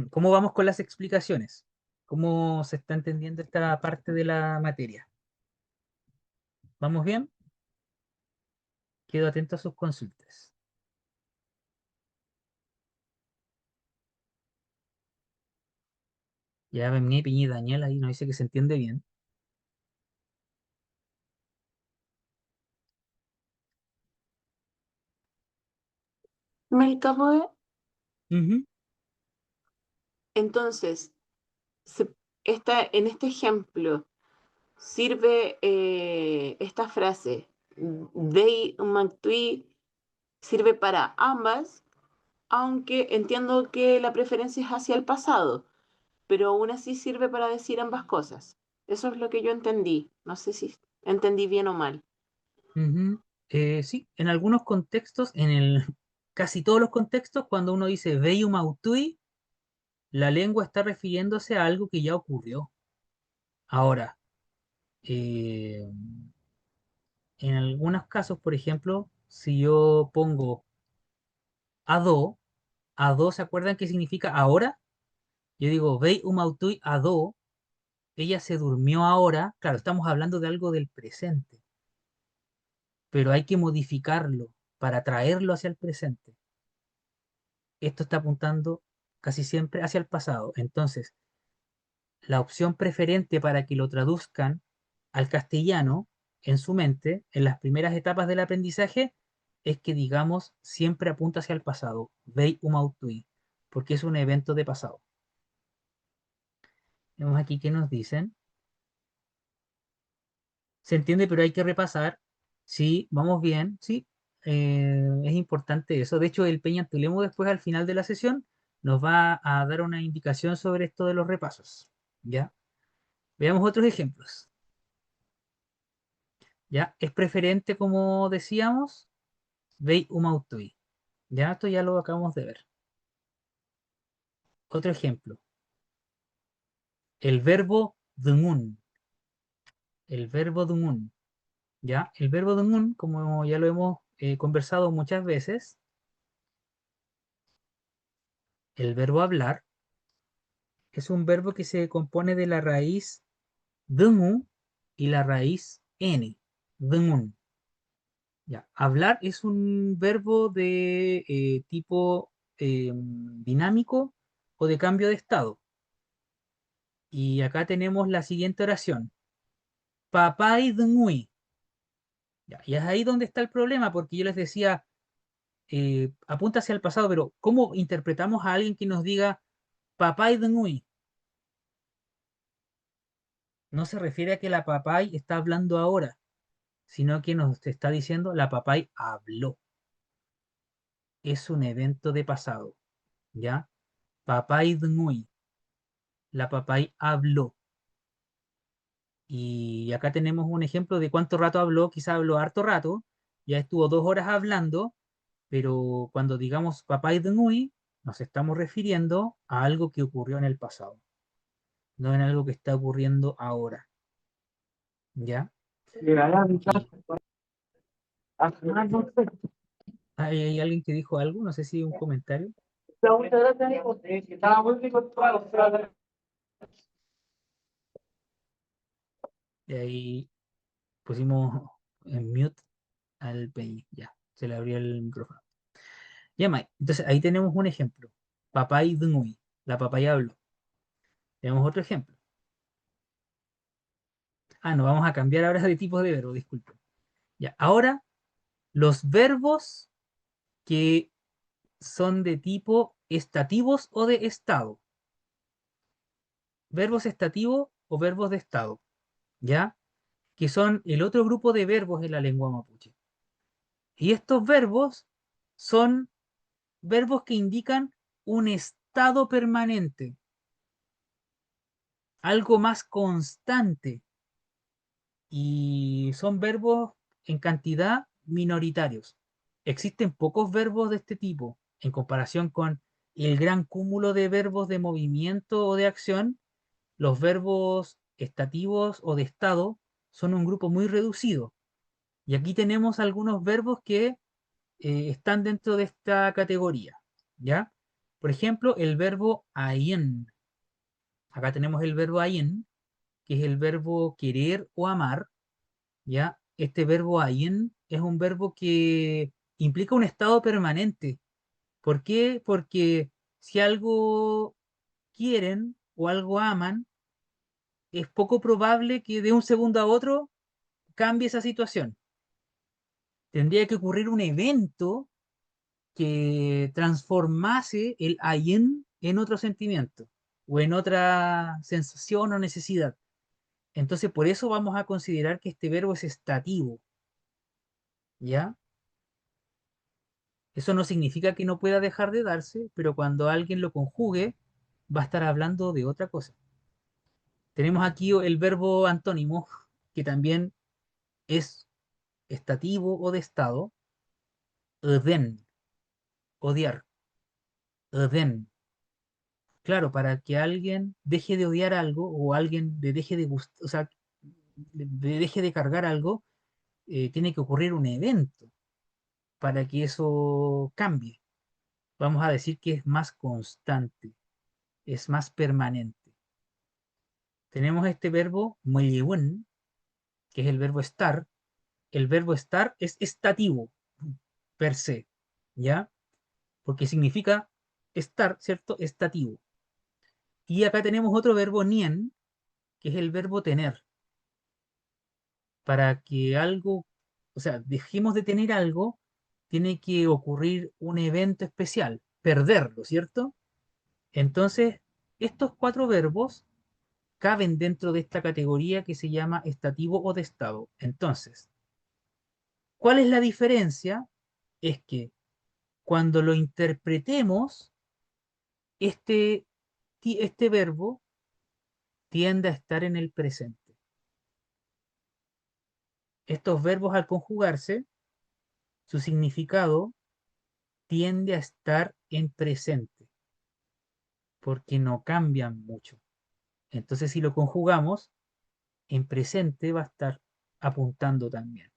¿Cómo vamos con las explicaciones? ¿Cómo se está entendiendo esta parte de la materia? ¿Vamos bien? Quedo atento a sus consultas. Ya venía Piñi y Daniel ahí nos dice que se entiende bien. Melcaboe, Ujú. entonces, en este ejemplo, sirve esta frase, Dei Umactui, sirve para ambas, aunque entiendo que la preferencia es hacia el pasado, pero aún así sirve para decir ambas cosas. Eso es lo que yo entendí. No sé si entendí bien o mal. Ujú. Sí, en algunos contextos, casi todos los contextos, cuando uno dice Veium autui, la lengua está refiriéndose a algo que ya ocurrió. Ahora, eh, en algunos casos, por ejemplo, si yo pongo ado, ado, ¿se acuerdan qué significa ahora? Yo digo Veium autui ado, ella se durmió ahora. Claro, estamos hablando de algo del presente, pero hay que modificarlo para traerlo hacia el presente. Esto está apuntando casi siempre hacia el pasado. Entonces, la opción preferente para que lo traduzcan al castellano en su mente, en las primeras etapas del aprendizaje, es que digamos siempre apunta hacia el pasado, vei umautui, porque es un evento de pasado. Vemos aquí que nos dicen. Se entiende, pero hay que repasar. Sí, vamos bien, sí. Es importante eso. De hecho, el Peña después al final de la sesión nos va a dar una indicación sobre esto de los repasos. ¿Ya? Veamos otros ejemplos. ¿Ya? Es preferente, como decíamos, vei umautui. Ya, esto ya lo acabamos de ver. Otro ejemplo. El verbo dungun. El verbo dungun. ¿Ya? El verbo dungun, como ya lo hemos conversado muchas veces, el verbo hablar es un verbo que se compone de la raíz dungu y la raíz n. Dungun. Ya. Hablar es un verbo de tipo dinámico o de cambio de estado. Y acá tenemos la siguiente oración. Papai dungui. Ya, y es ahí donde está el problema, porque yo les decía, apunta hacia el pasado, pero ¿cómo interpretamos a alguien que nos diga papay ngui. No se refiere a que la papay está hablando ahora, sino que nos está diciendo la papay habló. Es un evento de pasado, ¿ya? Papay ngui. La papay habló. Y acá tenemos un ejemplo de cuánto rato habló. Quizá habló harto rato. Ya estuvo 2 horas hablando. Pero cuando digamos papay ngui, nos estamos refiriendo a algo que ocurrió en el pasado. No en algo que está ocurriendo ahora. ¿Ya? Y ¿hay alguien que dijo algo? No sé si un comentario. Y ahí pusimos en mute al Peñi. Ya, se le abrió el micrófono. Ya, Mike. Entonces ahí tenemos un ejemplo. Papay ngui. La papaya habló. Tenemos otro ejemplo. Ah, no, vamos a cambiar ahora de tipos de verbo, disculpen. Ya, ahora los verbos que son de tipo estativos o de estado. Verbos estativos o verbos de estado, ¿ya? Que son el otro grupo de verbos en la lengua mapuche. Y estos verbos son verbos que indican un estado permanente, algo más constante, y son verbos en cantidad minoritarios. Existen pocos verbos de este tipo en comparación con el gran cúmulo de verbos de movimiento o de acción. Los verbos estativos o de estado son un grupo muy reducido. Y aquí tenemos algunos verbos que están dentro de esta categoría, ¿ya? Por ejemplo, el verbo ayin. Acá tenemos el verbo ayin, que es el verbo querer o amar, ¿ya? Este verbo ayin es un verbo que implica un estado permanente. ¿Por qué? Porque si algo quieren o algo aman, es poco probable que de un segundo a otro cambie esa situación. Tendría que ocurrir un evento que transformase el ayin en otro sentimiento o en otra sensación o necesidad. Entonces, por eso vamos a considerar que este verbo es estativo, ¿ya? Eso no significa que no pueda dejar de darse, pero cuando alguien lo conjugue, va a estar hablando de otra cosa. Tenemos aquí el verbo antónimo, que también es estativo o de estado, öden, odiar, öden. Claro, para que alguien deje de odiar algo o alguien le deje de gustar, o sea, le deje de cargar algo, tiene que ocurrir un evento para que eso cambie. Vamos a decir que es más constante, es más permanente. Tenemos este verbo muellewun, que es el verbo estar. El verbo estar es estativo per se, ¿ya? Porque significa estar, ¿cierto? Estativo. Y acá tenemos otro verbo nien, que es el verbo tener. Para que algo, o sea, dejemos de tener algo, tiene que ocurrir un evento especial, perderlo, ¿cierto? Entonces, estos 4 verbos caben dentro de esta categoría que se llama estativo o de estado. Entonces, ¿cuál es la diferencia? Es que cuando lo interpretemos, este, este verbo tiende a estar en el presente. Estos verbos al conjugarse, su significado tiende a estar en presente, porque no cambian mucho. Entonces, si lo conjugamos, en presente va a estar apuntando también.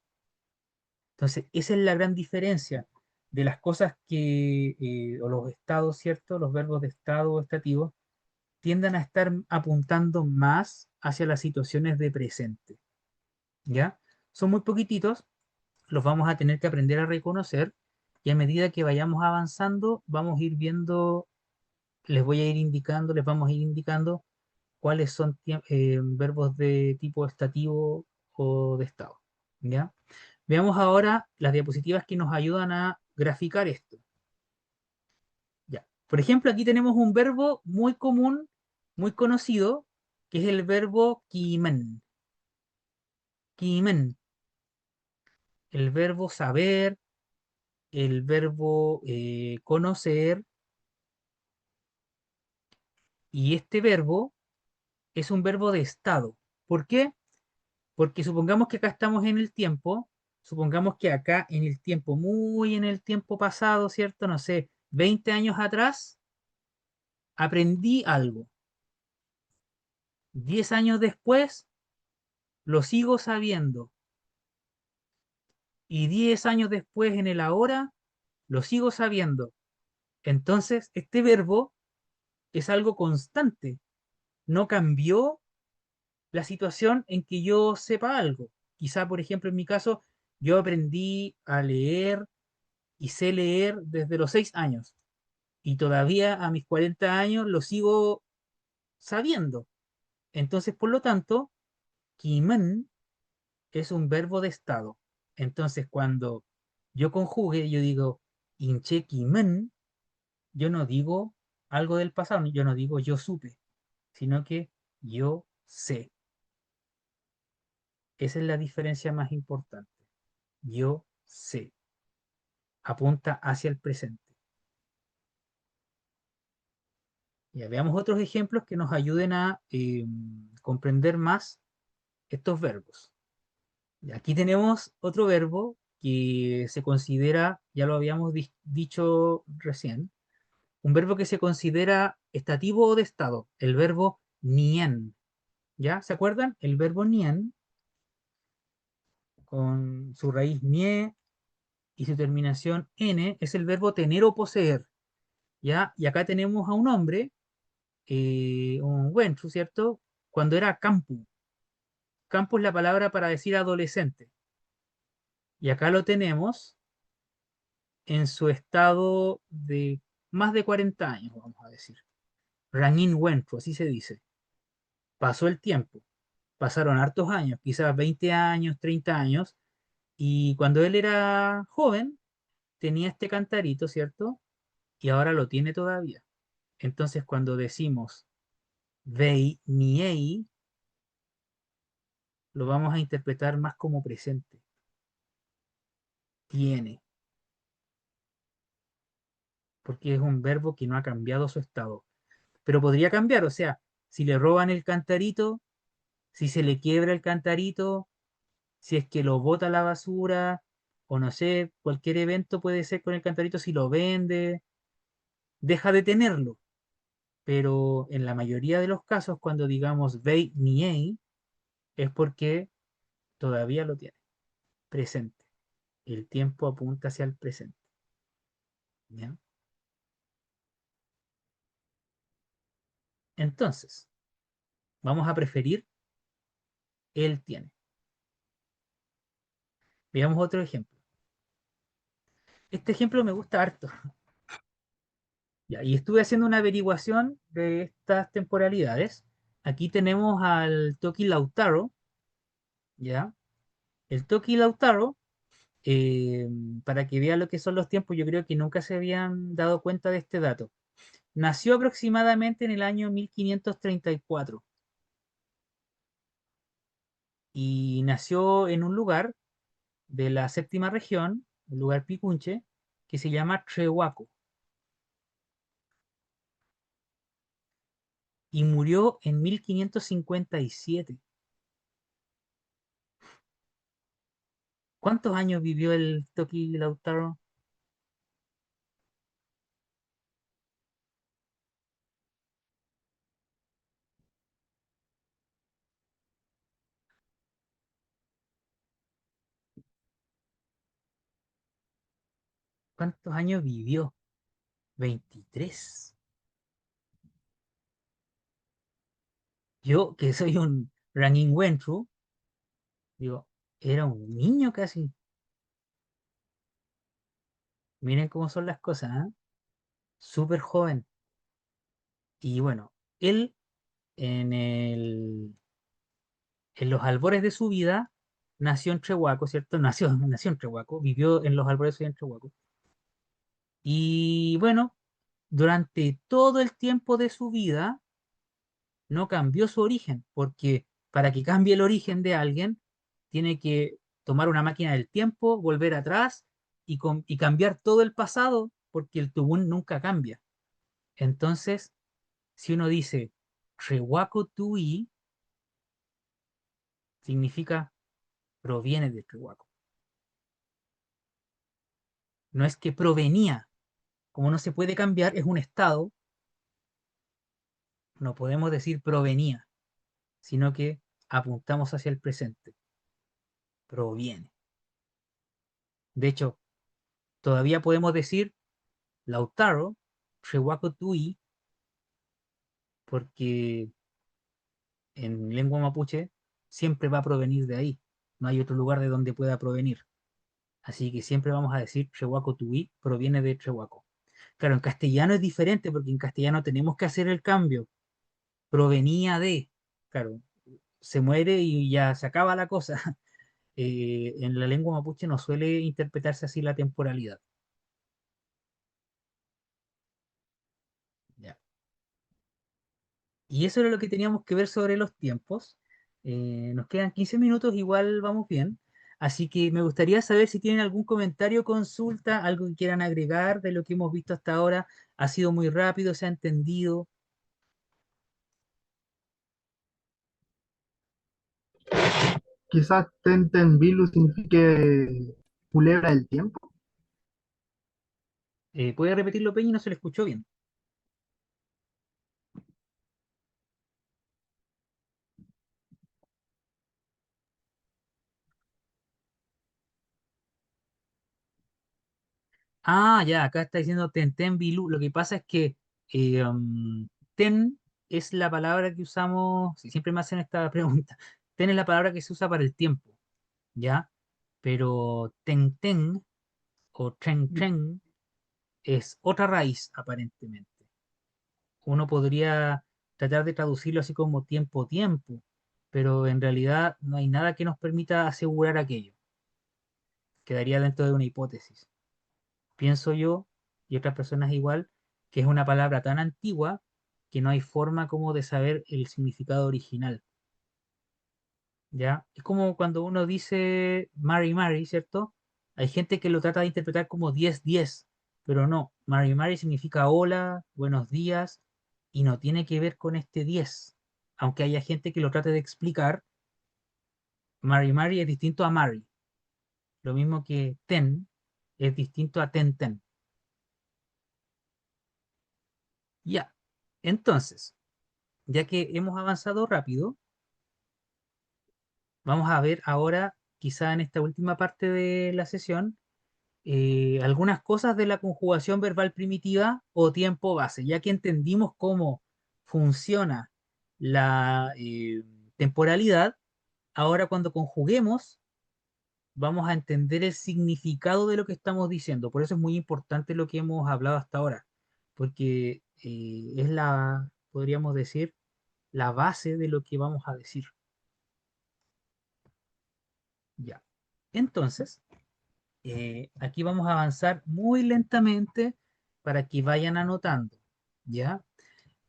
Entonces, esa es la gran diferencia de las cosas que, o los estados, ¿cierto? Los verbos de estado o estativos, tiendan a estar apuntando más hacia las situaciones de presente, ¿ya? Son muy poquititos, los vamos a tener que aprender a reconocer y a medida que vayamos avanzando, vamos a ir viendo, les voy a ir indicando, les vamos a ir indicando cuáles son verbos de tipo estativo o de estado, ¿ya? Veamos ahora las diapositivas que nos ayudan a graficar esto. Ya. Por ejemplo, aquí tenemos un verbo muy común, muy conocido, que es el verbo kimen. Kimen. El verbo saber, el verbo conocer, y este verbo es un verbo de estado. ¿Por qué? Porque supongamos que acá estamos en el tiempo, supongamos que acá en el tiempo, muy en el tiempo pasado, ¿cierto? No sé, 20 años atrás, aprendí algo. 10 años después, lo sigo sabiendo. Y 10 años después, en el ahora, lo sigo sabiendo. Entonces, este verbo es algo constante. No cambió la situación en que yo sepa algo. Quizá, por ejemplo, en mi caso, yo aprendí a leer y sé leer desde los 6 años. Y todavía a mis 40 años lo sigo sabiendo. Entonces, por lo tanto, kimen es un verbo de estado. Entonces, cuando yo conjugue, yo digo inche kimen, yo no digo algo del pasado, yo no digo yo supe, sino que yo sé. Esa es la diferencia más importante. Yo sé. Apunta hacia el presente. Ya veamos otros ejemplos que nos ayuden a comprender más estos verbos. Y aquí tenemos otro verbo que se considera, ya lo habíamos dicho recién, un verbo que se considera estativo o de estado, el verbo nien. ¿Ya? ¿Se acuerdan? El verbo nien, con su raíz nie y su terminación n, es el verbo tener o poseer. ¿Ya? Y acá tenemos a un hombre, un Wenchu, ¿cierto? Cuando era campu. Campu es la palabra para decir adolescente. Y acá lo tenemos en su estado de más de 40 años, vamos a decir. Ranin Wenchu, así se dice. Pasó el tiempo, pasaron hartos años, quizás 20 años, 30 años, y cuando él era joven, tenía este cantarito, ¿cierto? Y ahora lo tiene todavía. Entonces, cuando decimos vei niei, lo vamos a interpretar más como presente. Tiene, porque es un verbo que no ha cambiado su estado. Pero podría cambiar, o sea, si le roban el cantarito, si se le quiebra el cantarito, si es que lo bota a la basura, o no sé, cualquier evento puede ser con el cantarito, si lo vende, deja de tenerlo. Pero en la mayoría de los casos, cuando digamos vei niei, es porque todavía lo tiene, presente. El tiempo apunta hacia el presente. ¿Ya? Entonces, vamos a preferir él tiene. Veamos otro ejemplo. Este ejemplo me gusta harto. Ya, y estuve haciendo una averiguación de estas temporalidades. Aquí tenemos al Toki Lautaro, ¿ya? El Toki Lautaro, eh, para que vean lo que son los tiempos, yo creo que nunca se habían dado cuenta de este dato. Nació aproximadamente en el año 1534 y nació en un lugar de la séptima región, un lugar picunche, que se llama Trehuaco, y murió en 1557. ¿Cuántos años vivió el Toki Lautaro? ¿Cuántos años vivió? 23. Yo, que soy un Ranking Wentru, digo, era un niño casi. Miren cómo son las cosas, ¿ah? Súper joven. Y bueno, él en en los albores de su vida nació en Trehuaco, ¿cierto? Nació en Trehuaco, vivió en los albores de su vida en Trehuaco. Y bueno, durante todo el tiempo de su vida no cambió su origen, porque para que cambie el origen de alguien, tiene que tomar una máquina del tiempo, volver atrás y cambiar todo el pasado, porque el tubún nunca cambia. Entonces, si uno dice Trehuaco Tui, significa proviene de Trehuaco. No es que provenía, como no se puede cambiar, es un estado, no podemos decir provenía, sino que apuntamos hacia el presente, proviene. De hecho, todavía podemos decir Lautaro, Trehuaco Tui, porque en lengua mapuche siempre va a provenir de ahí. No hay otro lugar de donde pueda provenir. Así que siempre vamos a decir Trehuaco Tui proviene de Trehuaco. Claro, en castellano es diferente porque en castellano tenemos que hacer el cambio. Provenía de, claro, se muere y ya se acaba la cosa. En la lengua mapuche no suele interpretarse así la temporalidad. Ya. Y eso era lo que teníamos que ver sobre los tiempos. Nos quedan 15 minutos, igual vamos bien. Así que me gustaría saber si tienen algún comentario, consulta, algo que quieran agregar de lo que hemos visto hasta ahora. ¿Ha sido muy rápido? ¿Se ha entendido? Quizás Tentenbilu signifique culebra del tiempo. ¿Puede repetirlo, Peña? No se le escuchó bien. Ah, ya, acá está diciendo Tenten Bilú. Lo que pasa es que ten es la palabra que usamos, si siempre me hacen esta pregunta, ten es la palabra que se usa para el tiempo, ¿ya? Pero ten o tren es otra raíz, aparentemente. Uno podría tratar de traducirlo así como tiempo, pero en realidad no hay nada que nos permita asegurar aquello. Quedaría dentro de una hipótesis. Pienso yo, y otras personas igual, que es una palabra tan antigua que no hay forma como de saber el significado original. ¿Ya? Es como cuando uno dice Mary, ¿cierto? Hay gente que lo trata de interpretar como 10-10, pero no. Mary significa hola, buenos días, y no tiene que ver con este 10. Aunque haya gente que lo trate de explicar, Mary es distinto a Mary. Lo mismo que ten es distinto a ten. Ya. Entonces, ya que hemos avanzado rápido, vamos a ver ahora, quizá en esta última parte de la sesión, algunas cosas de la conjugación verbal primitiva o tiempo base, ya que entendimos cómo funciona la temporalidad. Ahora cuando conjuguemos vamos a entender el significado de lo que estamos diciendo. Por eso es muy importante lo que hemos hablado hasta ahora, porque es la, podríamos decir, la base de lo que vamos a decir. Ya. Entonces, aquí vamos a avanzar muy lentamente para que vayan anotando, ¿ya?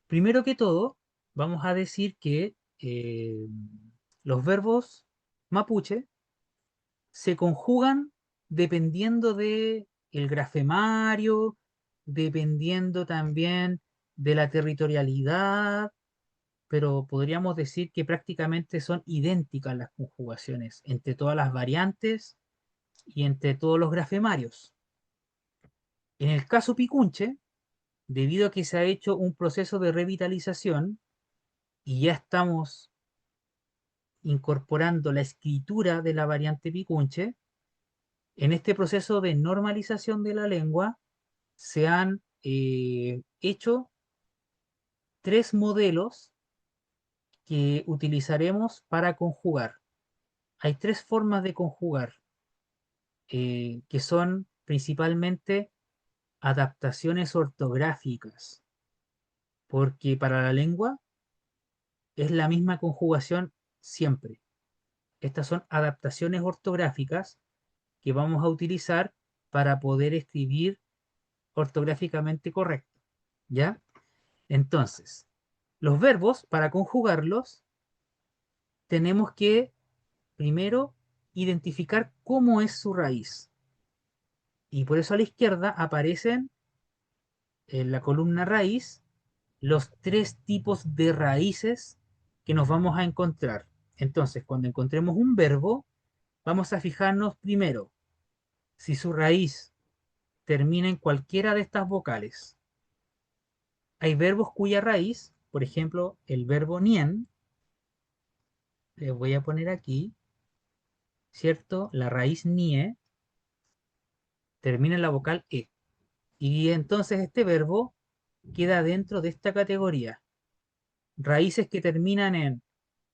Primero que todo, vamos a decir que los verbos mapuche se conjugan dependiendo de el grafemario, dependiendo también de la territorialidad, pero podríamos decir que prácticamente son idénticas las conjugaciones entre todas las variantes y entre todos los grafemarios. En el caso Picunche, debido a que se ha hecho un proceso de revitalización y ya estamos incorporando la escritura de la variante Picunche, en este proceso de normalización de la lengua se han hecho tres modelos que utilizaremos para conjugar. Hay tres formas de conjugar que son principalmente adaptaciones ortográficas, porque para la lengua es la misma conjugación siempre. Estas son adaptaciones ortográficas que vamos a utilizar para poder escribir ortográficamente correcto. ¿ya? Entonces, los verbos, para conjugarlos, tenemos que primero identificar cómo es su raíz. Y por eso a la izquierda aparecen en la columna raíz los tres tipos de raíces que nos vamos a encontrar. Entonces, cuando encontremos un verbo, vamos a fijarnos primero si su raíz termina en cualquiera de estas vocales. Hay verbos cuya raíz, por ejemplo, el verbo nien, les voy a poner aquí, ¿cierto? La raíz nie termina en la vocal e. Y entonces este verbo queda dentro de esta categoría. Raíces que terminan en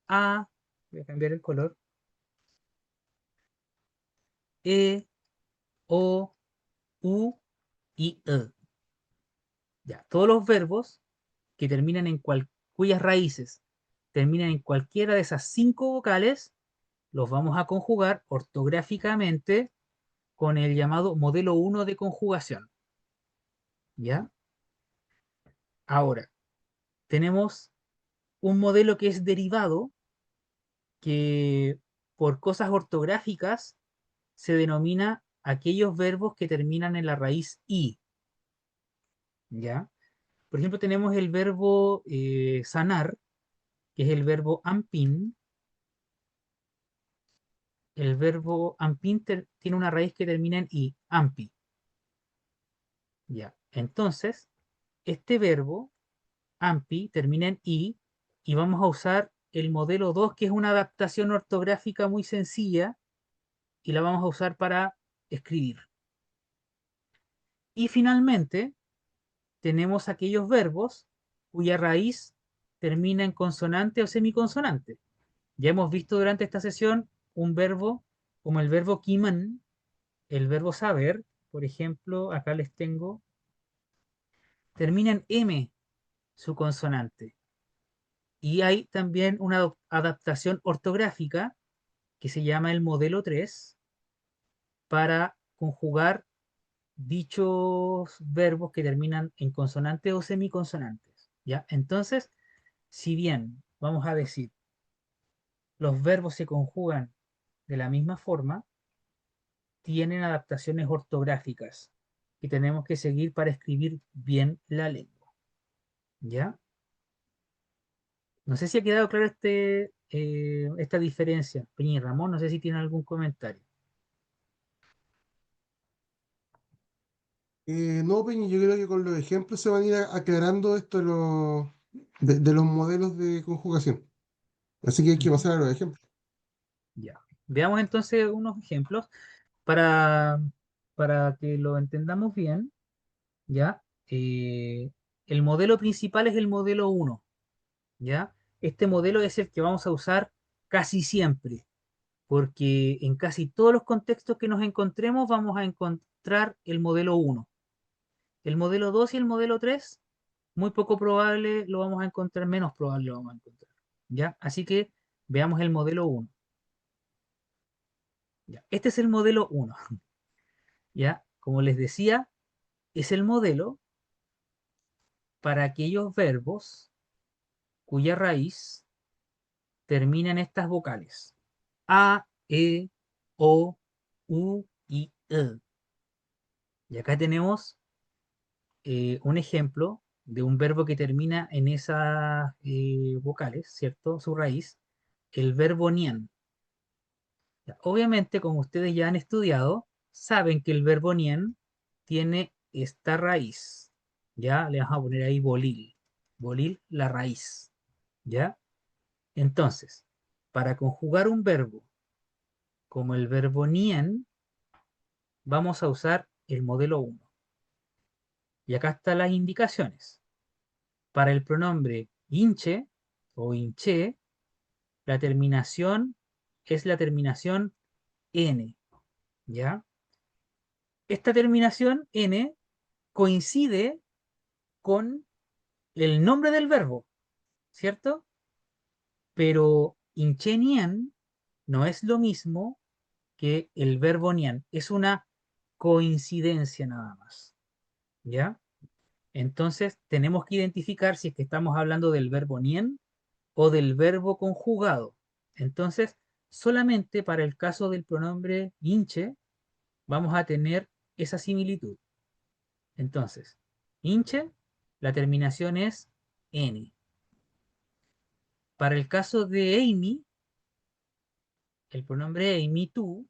a, voy a cambiar el color, e, o, u y e. Ya, todos los verbos que terminan en cuyas raíces terminan en cualquiera de esas 5 vocales, los vamos a conjugar ortográficamente con el llamado modelo 1 de conjugación. ¿Ya? Ahora, tenemos un modelo que es derivado, que por cosas ortográficas se denomina aquellos verbos que terminan en la raíz i. ¿Ya? Por ejemplo, tenemos el verbo sanar, que es el verbo ampin. El verbo ampin tiene una raíz que termina en i, ampi. ¿Ya? Entonces, este verbo, ampi, termina en i, y vamos a usar el modelo 2, que es una adaptación ortográfica muy sencilla, y la vamos a usar para escribir. Y finalmente, tenemos aquellos verbos cuya raíz termina en consonante o semiconsonante. Ya hemos visto durante esta sesión un verbo como el verbo kiman, el verbo saber, por ejemplo, acá les tengo, termina en M su consonante. Y hay también una adaptación ortográfica que se llama el modelo 3 para conjugar dichos verbos que terminan en consonantes o semiconsonantes. ¿Ya? Entonces, si bien vamos a decir los verbos se conjugan de la misma forma, tienen adaptaciones ortográficas que tenemos que seguir para escribir bien la lengua. ¿Ya? No sé si ha quedado claro esta diferencia. Peña y Ramón, no sé si tienen algún comentario. No, Peña, yo creo que con los ejemplos se van a ir aclarando esto de los modelos de conjugación. Así que hay que Ujú. pasar a los ejemplos. Ya. Veamos entonces unos ejemplos para, para que lo entendamos bien. ¿Ya? El modelo principal es el modelo 1. ¿Ya? Este modelo es el que vamos a usar casi siempre, porque en casi todos los contextos que nos encontremos vamos a encontrar el modelo 1. El modelo 2 y el modelo 3, muy poco probable lo vamos a encontrar, menos probable lo vamos a encontrar. ¿Ya? Así que veamos el modelo 1. ¿Ya? Este es el modelo 1. ¿Ya? Como les decía, es el modelo para aquellos verbos cuya raíz termina en estas vocales. A, E, O, U y E. Y acá tenemos un ejemplo de un verbo que termina en esas vocales, ¿cierto? Su raíz, el verbo nian. Ya, obviamente, como ustedes ya han estudiado, saben que el verbo nian tiene esta raíz. Ya le vamos a poner ahí bolil. Bolil, la raíz. ¿Ya? Entonces, para conjugar un verbo como el verbo nien, vamos a usar el modelo 1. Y acá están las indicaciones. Para el pronombre inche o inche, la terminación es la terminación n. ¿Ya? Esta terminación n coincide con el nombre del verbo, ¿cierto? Pero inche-nien no es lo mismo que el verbo nian. Es una coincidencia nada más. ¿Ya? Entonces, tenemos que identificar si es que estamos hablando del verbo nien o del verbo conjugado. Entonces, solamente para el caso del pronombre inche, vamos a tener esa similitud. Entonces, inche, la terminación es N. Para el caso de Amy, el pronombre Amy, tú,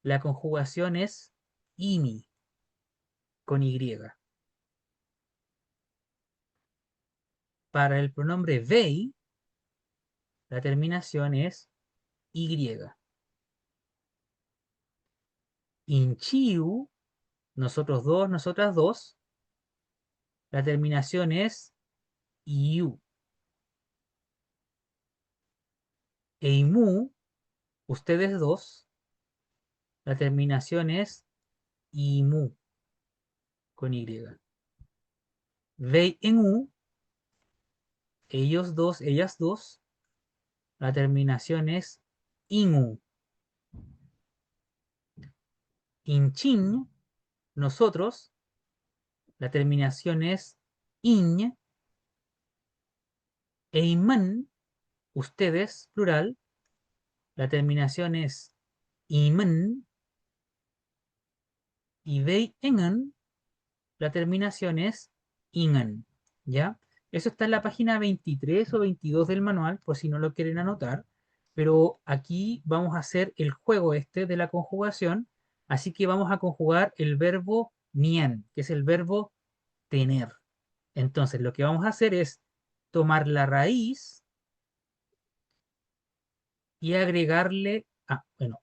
la conjugación es imi, con Y. Para el pronombre they, la terminación es Y. Inchiu, nosotros dos, nosotras dos, la terminación es iu. Eimu, ustedes dos, la terminación es imu, con Y. They enu, ellos dos, ellas dos, la terminación es inu. Inchin, nosotros, la terminación es iñ. Eiman, ustedes, plural, la terminación es imen. Y they engan, la terminación es ingen. ¿Ya? Eso está en la página 23 o 22 del manual, por si no lo quieren anotar. Pero aquí vamos a hacer el juego este de la conjugación. Así que vamos a conjugar el verbo nien, que es el verbo tener. Entonces, lo que vamos a hacer es tomar la raíz y agregarle,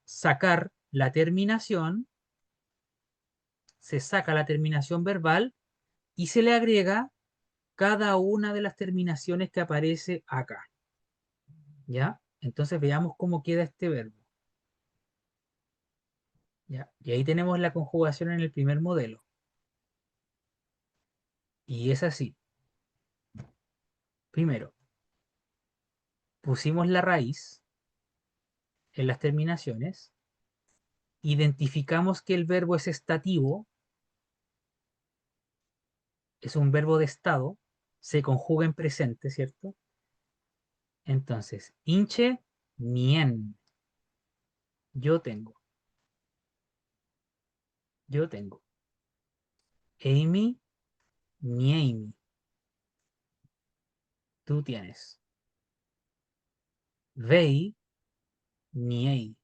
sacar la terminación, se saca la terminación verbal y se le agrega cada una de las terminaciones que aparece acá. ¿Ya? Entonces veamos cómo queda este verbo. ¿Ya? Y ahí tenemos la conjugación en el primer modelo. Y es así. Primero, pusimos la raíz en las terminaciones, identificamos que el verbo es estativo, es un verbo de estado, se conjuga en presente, ¿cierto? Entonces, inche, nien. Yo tengo. Yo tengo. Amy, ni Amy. Tú tienes. They, ni él.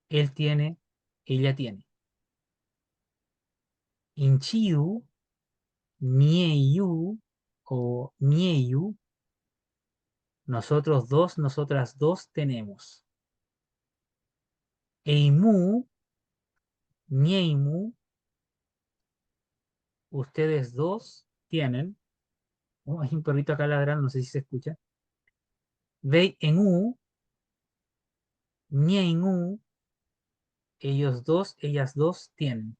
Él tiene, ella tiene. Inchiu, nieiu o nieiu. Nosotros dos, nosotras dos tenemos. Eimu, nieimu. Ustedes dos tienen. Oh, hay un perrito acá ladrando, no sé si se escucha. They enu, nienu. Ellos dos, ellas dos tienen.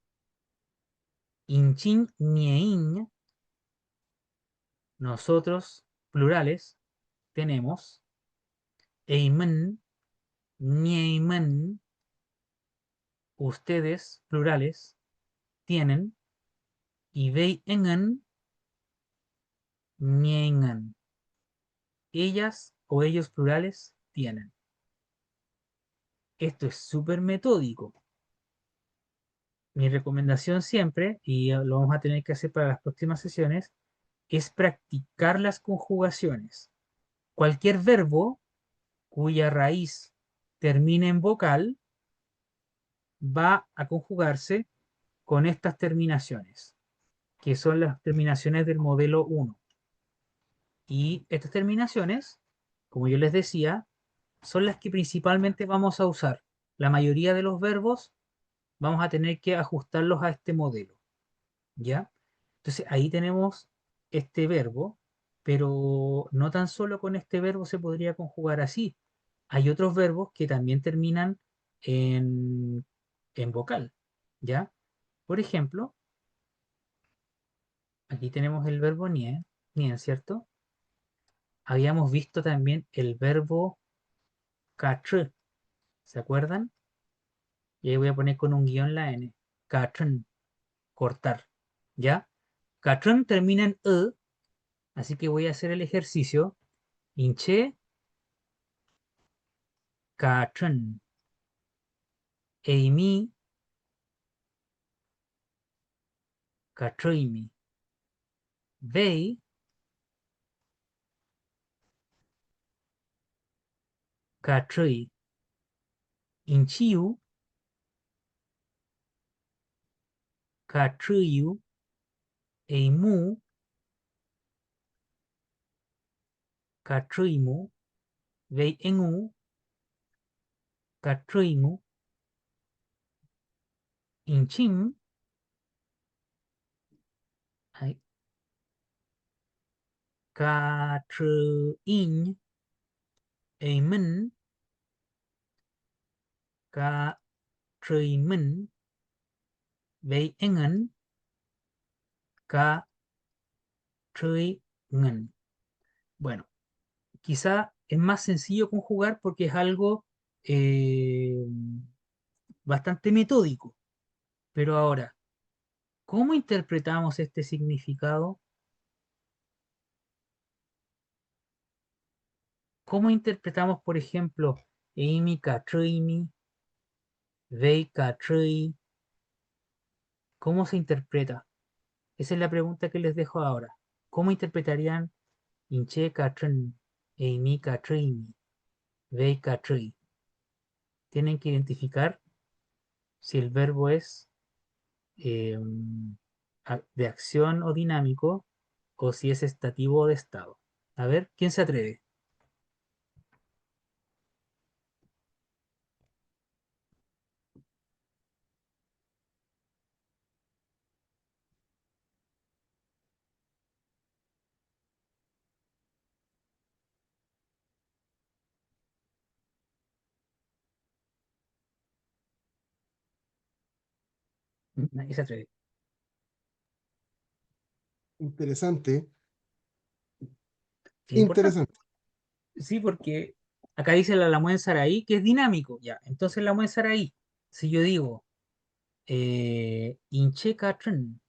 Inchin, niein. Nosotros, plurales, tenemos. Eimen, nieimen. Ustedes, plurales, tienen. Y they engan, niengan. Ellas o ellos plurales tienen. Esto es súper metódico. Mi recomendación siempre, y lo vamos a tener que hacer para las próximas sesiones, es practicar las conjugaciones. Cualquier verbo cuya raíz termine en vocal va a conjugarse con estas terminaciones, que son las terminaciones del modelo 1. Y estas terminaciones, como yo les decía, son las que principalmente vamos a usar. La mayoría de los verbos vamos a tener que ajustarlos a este modelo. ¿Ya? Entonces ahí tenemos este verbo, pero no tan solo con este verbo se podría conjugar así. Hay otros verbos que también terminan en, en vocal. ¿Ya? Por ejemplo, aquí tenemos el verbo nien, ¿cierto? Habíamos visto también el verbo katr, ¿se acuerdan? Y ahí voy a poner con un guión la N. Katren, cortar. ¿ya? Catrón termina en E, así que voy a hacer el ejercicio. Inche, catrón. Eimi, catroimi. Vei, catroi. Inchiu, catroiu. Eimu, catroimu. Vei engu, catroimu. Inchim, ay, catroin. Eimen, catroimen. Vei engen, catroingen. Bueno, quizá es más sencillo conjugar porque es algo eh, bastante metódico. Pero ahora, ¿cómo interpretamos este significado? ¿Cómo interpretamos, por ejemplo, Eimi Katrimi, Vei Katri? ¿Cómo se interpreta? Esa es la pregunta que les dejo ahora. ¿Cómo interpretarían Inche Katrin, Eimi Katrimi, Vei Katri? Tienen que identificar si el verbo es eh, de acción o dinámico o si es estativo o de estado. A ver, ¿quién se atreve? Nadie se atreve. Interesante, Es importante. interesante. Sí, porque acá dice la Lamuén Saraí que es dinámico, ya. Entonces la Lamuén Saraí, si yo digo Inche Katrin,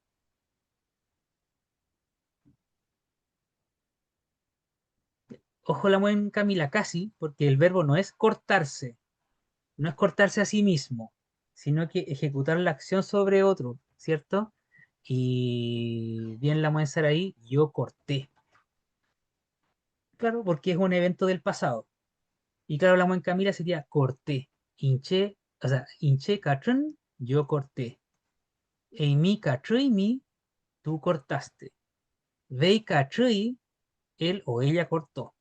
ojo la Lamuén Camila casi, porque el verbo no es cortarse, no es cortarse a sí mismo, sino que ejecutar la acción sobre otro, ¿cierto? Y bien la Lamuén Saraí, yo corté. Claro, porque es un evento del pasado. Y claro, la Lamuén Camila sería corté. Inche, o sea, Inche Katrin, yo corté. Amy Katrini, tú cortaste. They Katri, él o ella cortó.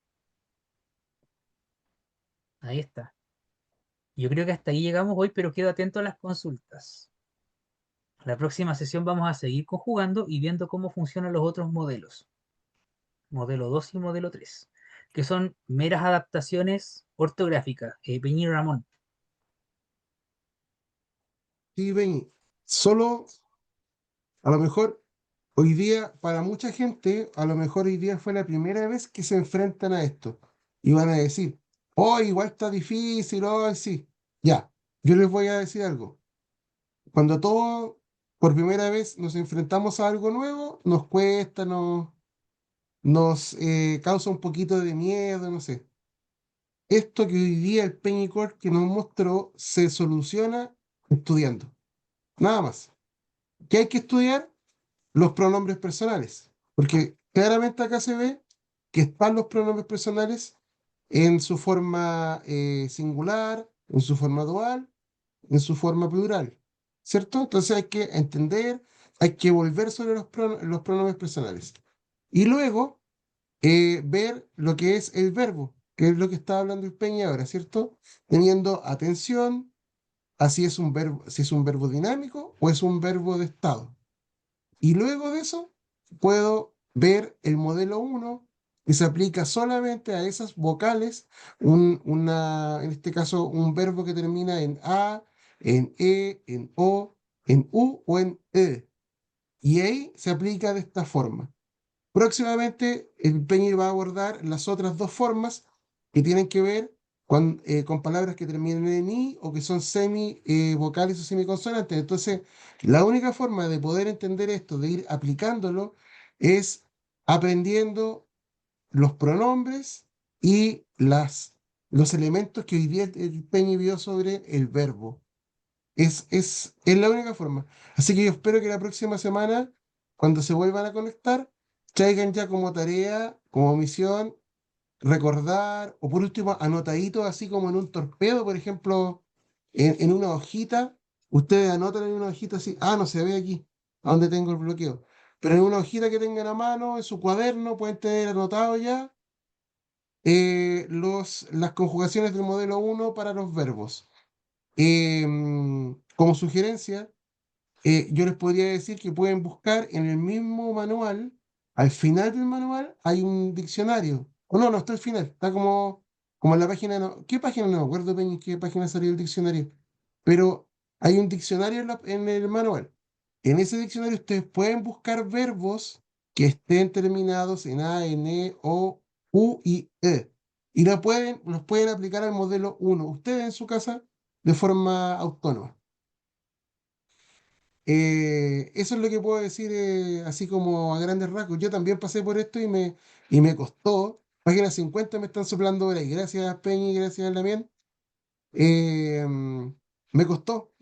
Ahí está. Yo creo que hasta ahí llegamos hoy, pero quedo atento a las consultas. La próxima sesión vamos a seguir conjugando y viendo cómo funcionan los otros modelos. Modelo 2 y modelo 3, que son meras adaptaciones ortográficas. Peñi Ramón. Sí, ven, solo a lo mejor hoy día, para mucha gente, a lo mejor hoy día fue la primera vez que se enfrentan a esto. Y van a decir, oh, igual está difícil, oh, sí. Ya, yo les voy a decir algo. Cuando todos por primera vez nos enfrentamos a algo nuevo, nos cuesta, nos causa un poquito de miedo, no sé. Esto que hoy día el Peñicor que nos mostró se soluciona estudiando. Nada más. ¿Qué hay que estudiar? Los pronombres personales. Porque claramente acá se ve que están los pronombres personales en su forma singular, en su forma dual, en su forma plural. ¿Cierto? Entonces hay que entender, hay que volver sobre los pronombres personales. Y luego ver lo que es el verbo, que es lo que está hablando el Peña ahora, ¿cierto? Teniendo atención a si es un verbo, si es un verbo dinámico o es un verbo de estado. Y luego de eso, puedo ver el modelo uno que se aplica solamente a esas vocales, en este caso, un verbo que termina en A, en E, en O, en U o en E. Y ahí se aplica de esta forma. Próximamente, el Peñi va a abordar las otras dos formas que tienen que ver con palabras que terminan en i o que son semi vocales o semiconsonantes. Entonces, la única forma de poder entender esto, de ir aplicándolo, es aprendiendo los pronombres y los elementos que hoy día el Peñi vio sobre el verbo. Es la única forma. Así que yo espero que la próxima semana, cuando se vuelvan a conectar, traigan ya como tarea, como misión, recordar, o por último, anotadito, así como en un torpedo, por ejemplo, en una hojita. Ustedes anotan en una hojita así, no se ve aquí, a donde tengo el bloqueo. Pero en una hojita que tengan a mano, en su cuaderno, pueden tener anotado ya las conjugaciones del modelo uno para los verbos. Como sugerencia, yo les podría decir que pueden buscar en el mismo manual, al final del manual hay un diccionario. O no, no está al final, está como en la página, no, ¿qué página? No me acuerdo bien en qué página salió el diccionario, pero hay un diccionario en el manual. En ese diccionario ustedes pueden buscar verbos que estén terminados en A, N, E, O, U y E. Y los pueden aplicar al modelo uno ustedes en su casa de forma autónoma. Eso es lo que puedo decir así como a grandes rasgos. Yo también pasé por esto y me costó. Página 50 me están soplando ahora y gracias Peña y gracias Lamien. Eh, mm, me costó.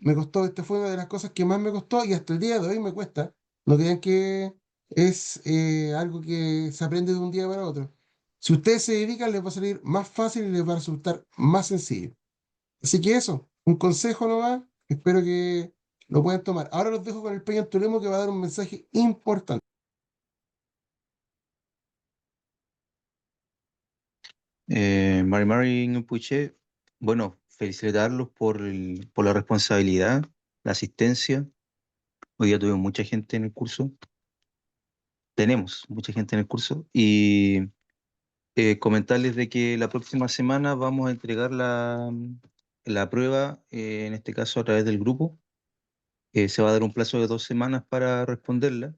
Esta fue una de las cosas que más me costó y hasta el día de hoy me cuesta. No crean que es algo que se aprende de un día para otro. Si ustedes se dedican, les va a salir más fácil y les va a resultar más sencillo. Así que eso, un consejo nomás, espero que lo puedan tomar. Ahora los dejo con el Peña Antolemo que va a dar un mensaje importante. Mari Mari Numpuche, bueno, felicitarlos por la responsabilidad, la asistencia. Hoy día tuvimos mucha gente en el curso, tenemos mucha gente en el curso y comentarles de que la próxima semana vamos a entregar la prueba, en este caso a través del grupo. Se va a dar un plazo de 2 semanas para responderla.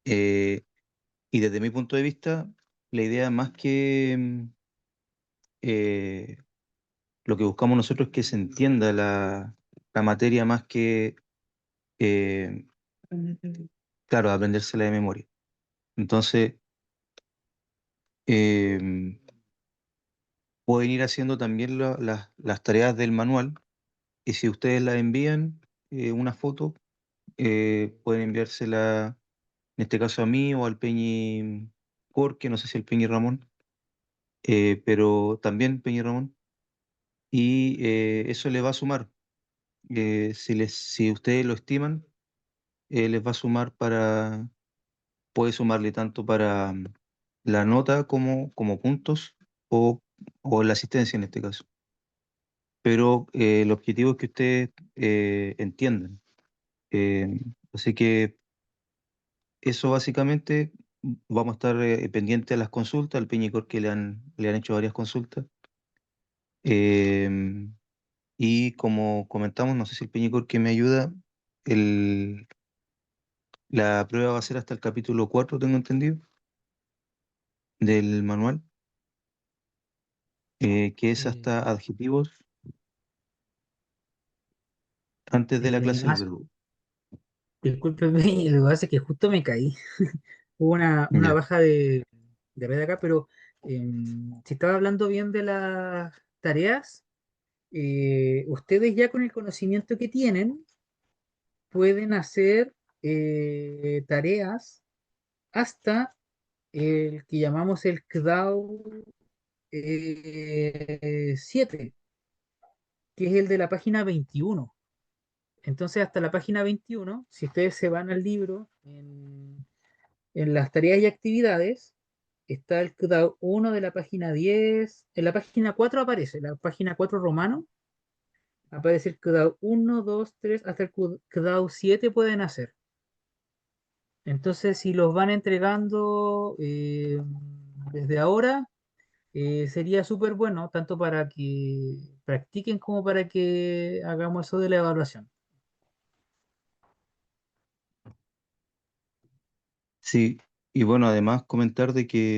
eh, y desde mi punto de vista, la idea más que eh, lo que buscamos nosotros es que se entienda la materia más que, eh, claro, aprendérsela de memoria. Entonces, eh, pueden ir haciendo también las tareas del manual y si ustedes la envían, una foto, pueden enviársela, en este caso a mí o al Peñi Corque, no sé si el Peñi Ramón, pero también Peñi Ramón, y eso le va a sumar. Si ustedes lo estiman, les va a sumar puede sumarle tanto para la nota como puntos o, o la asistencia en este caso. Pero el objetivo es que ustedes entiendan. Eh, Así que eso básicamente, vamos a estar pendientes a las consultas, al Peñicor que le han hecho varias consultas. Eh, y como comentamos, no sé si el Peñicor que me ayuda, el, la prueba va a ser hasta el capítulo 4 tengo entendido, del manual, que es Eh, hasta adjetivos antes de la clase del ah, verbo. discúlpeme, lo que pasa es que justo me caí. Hubo una Ya. baja de red acá, pero si estaba hablando bien de las tareas, ustedes ya con el conocimiento que tienen pueden hacer tareas hasta el que llamamos el CDAO 7, que es el de la página 21. Entonces, hasta la página 21, si ustedes se van al libro, en las tareas y actividades, está el CDAO 1 de la página 10. En la página 4 aparece, la página 4 romano, aparece el CDAO 1, 2, 3, hasta el CDAO 7 pueden hacer. Entonces, si los van entregando desde ahora, sería súper bueno, tanto para que practiquen como para que hagamos eso de la evaluación. Sí, y bueno, además comentar de que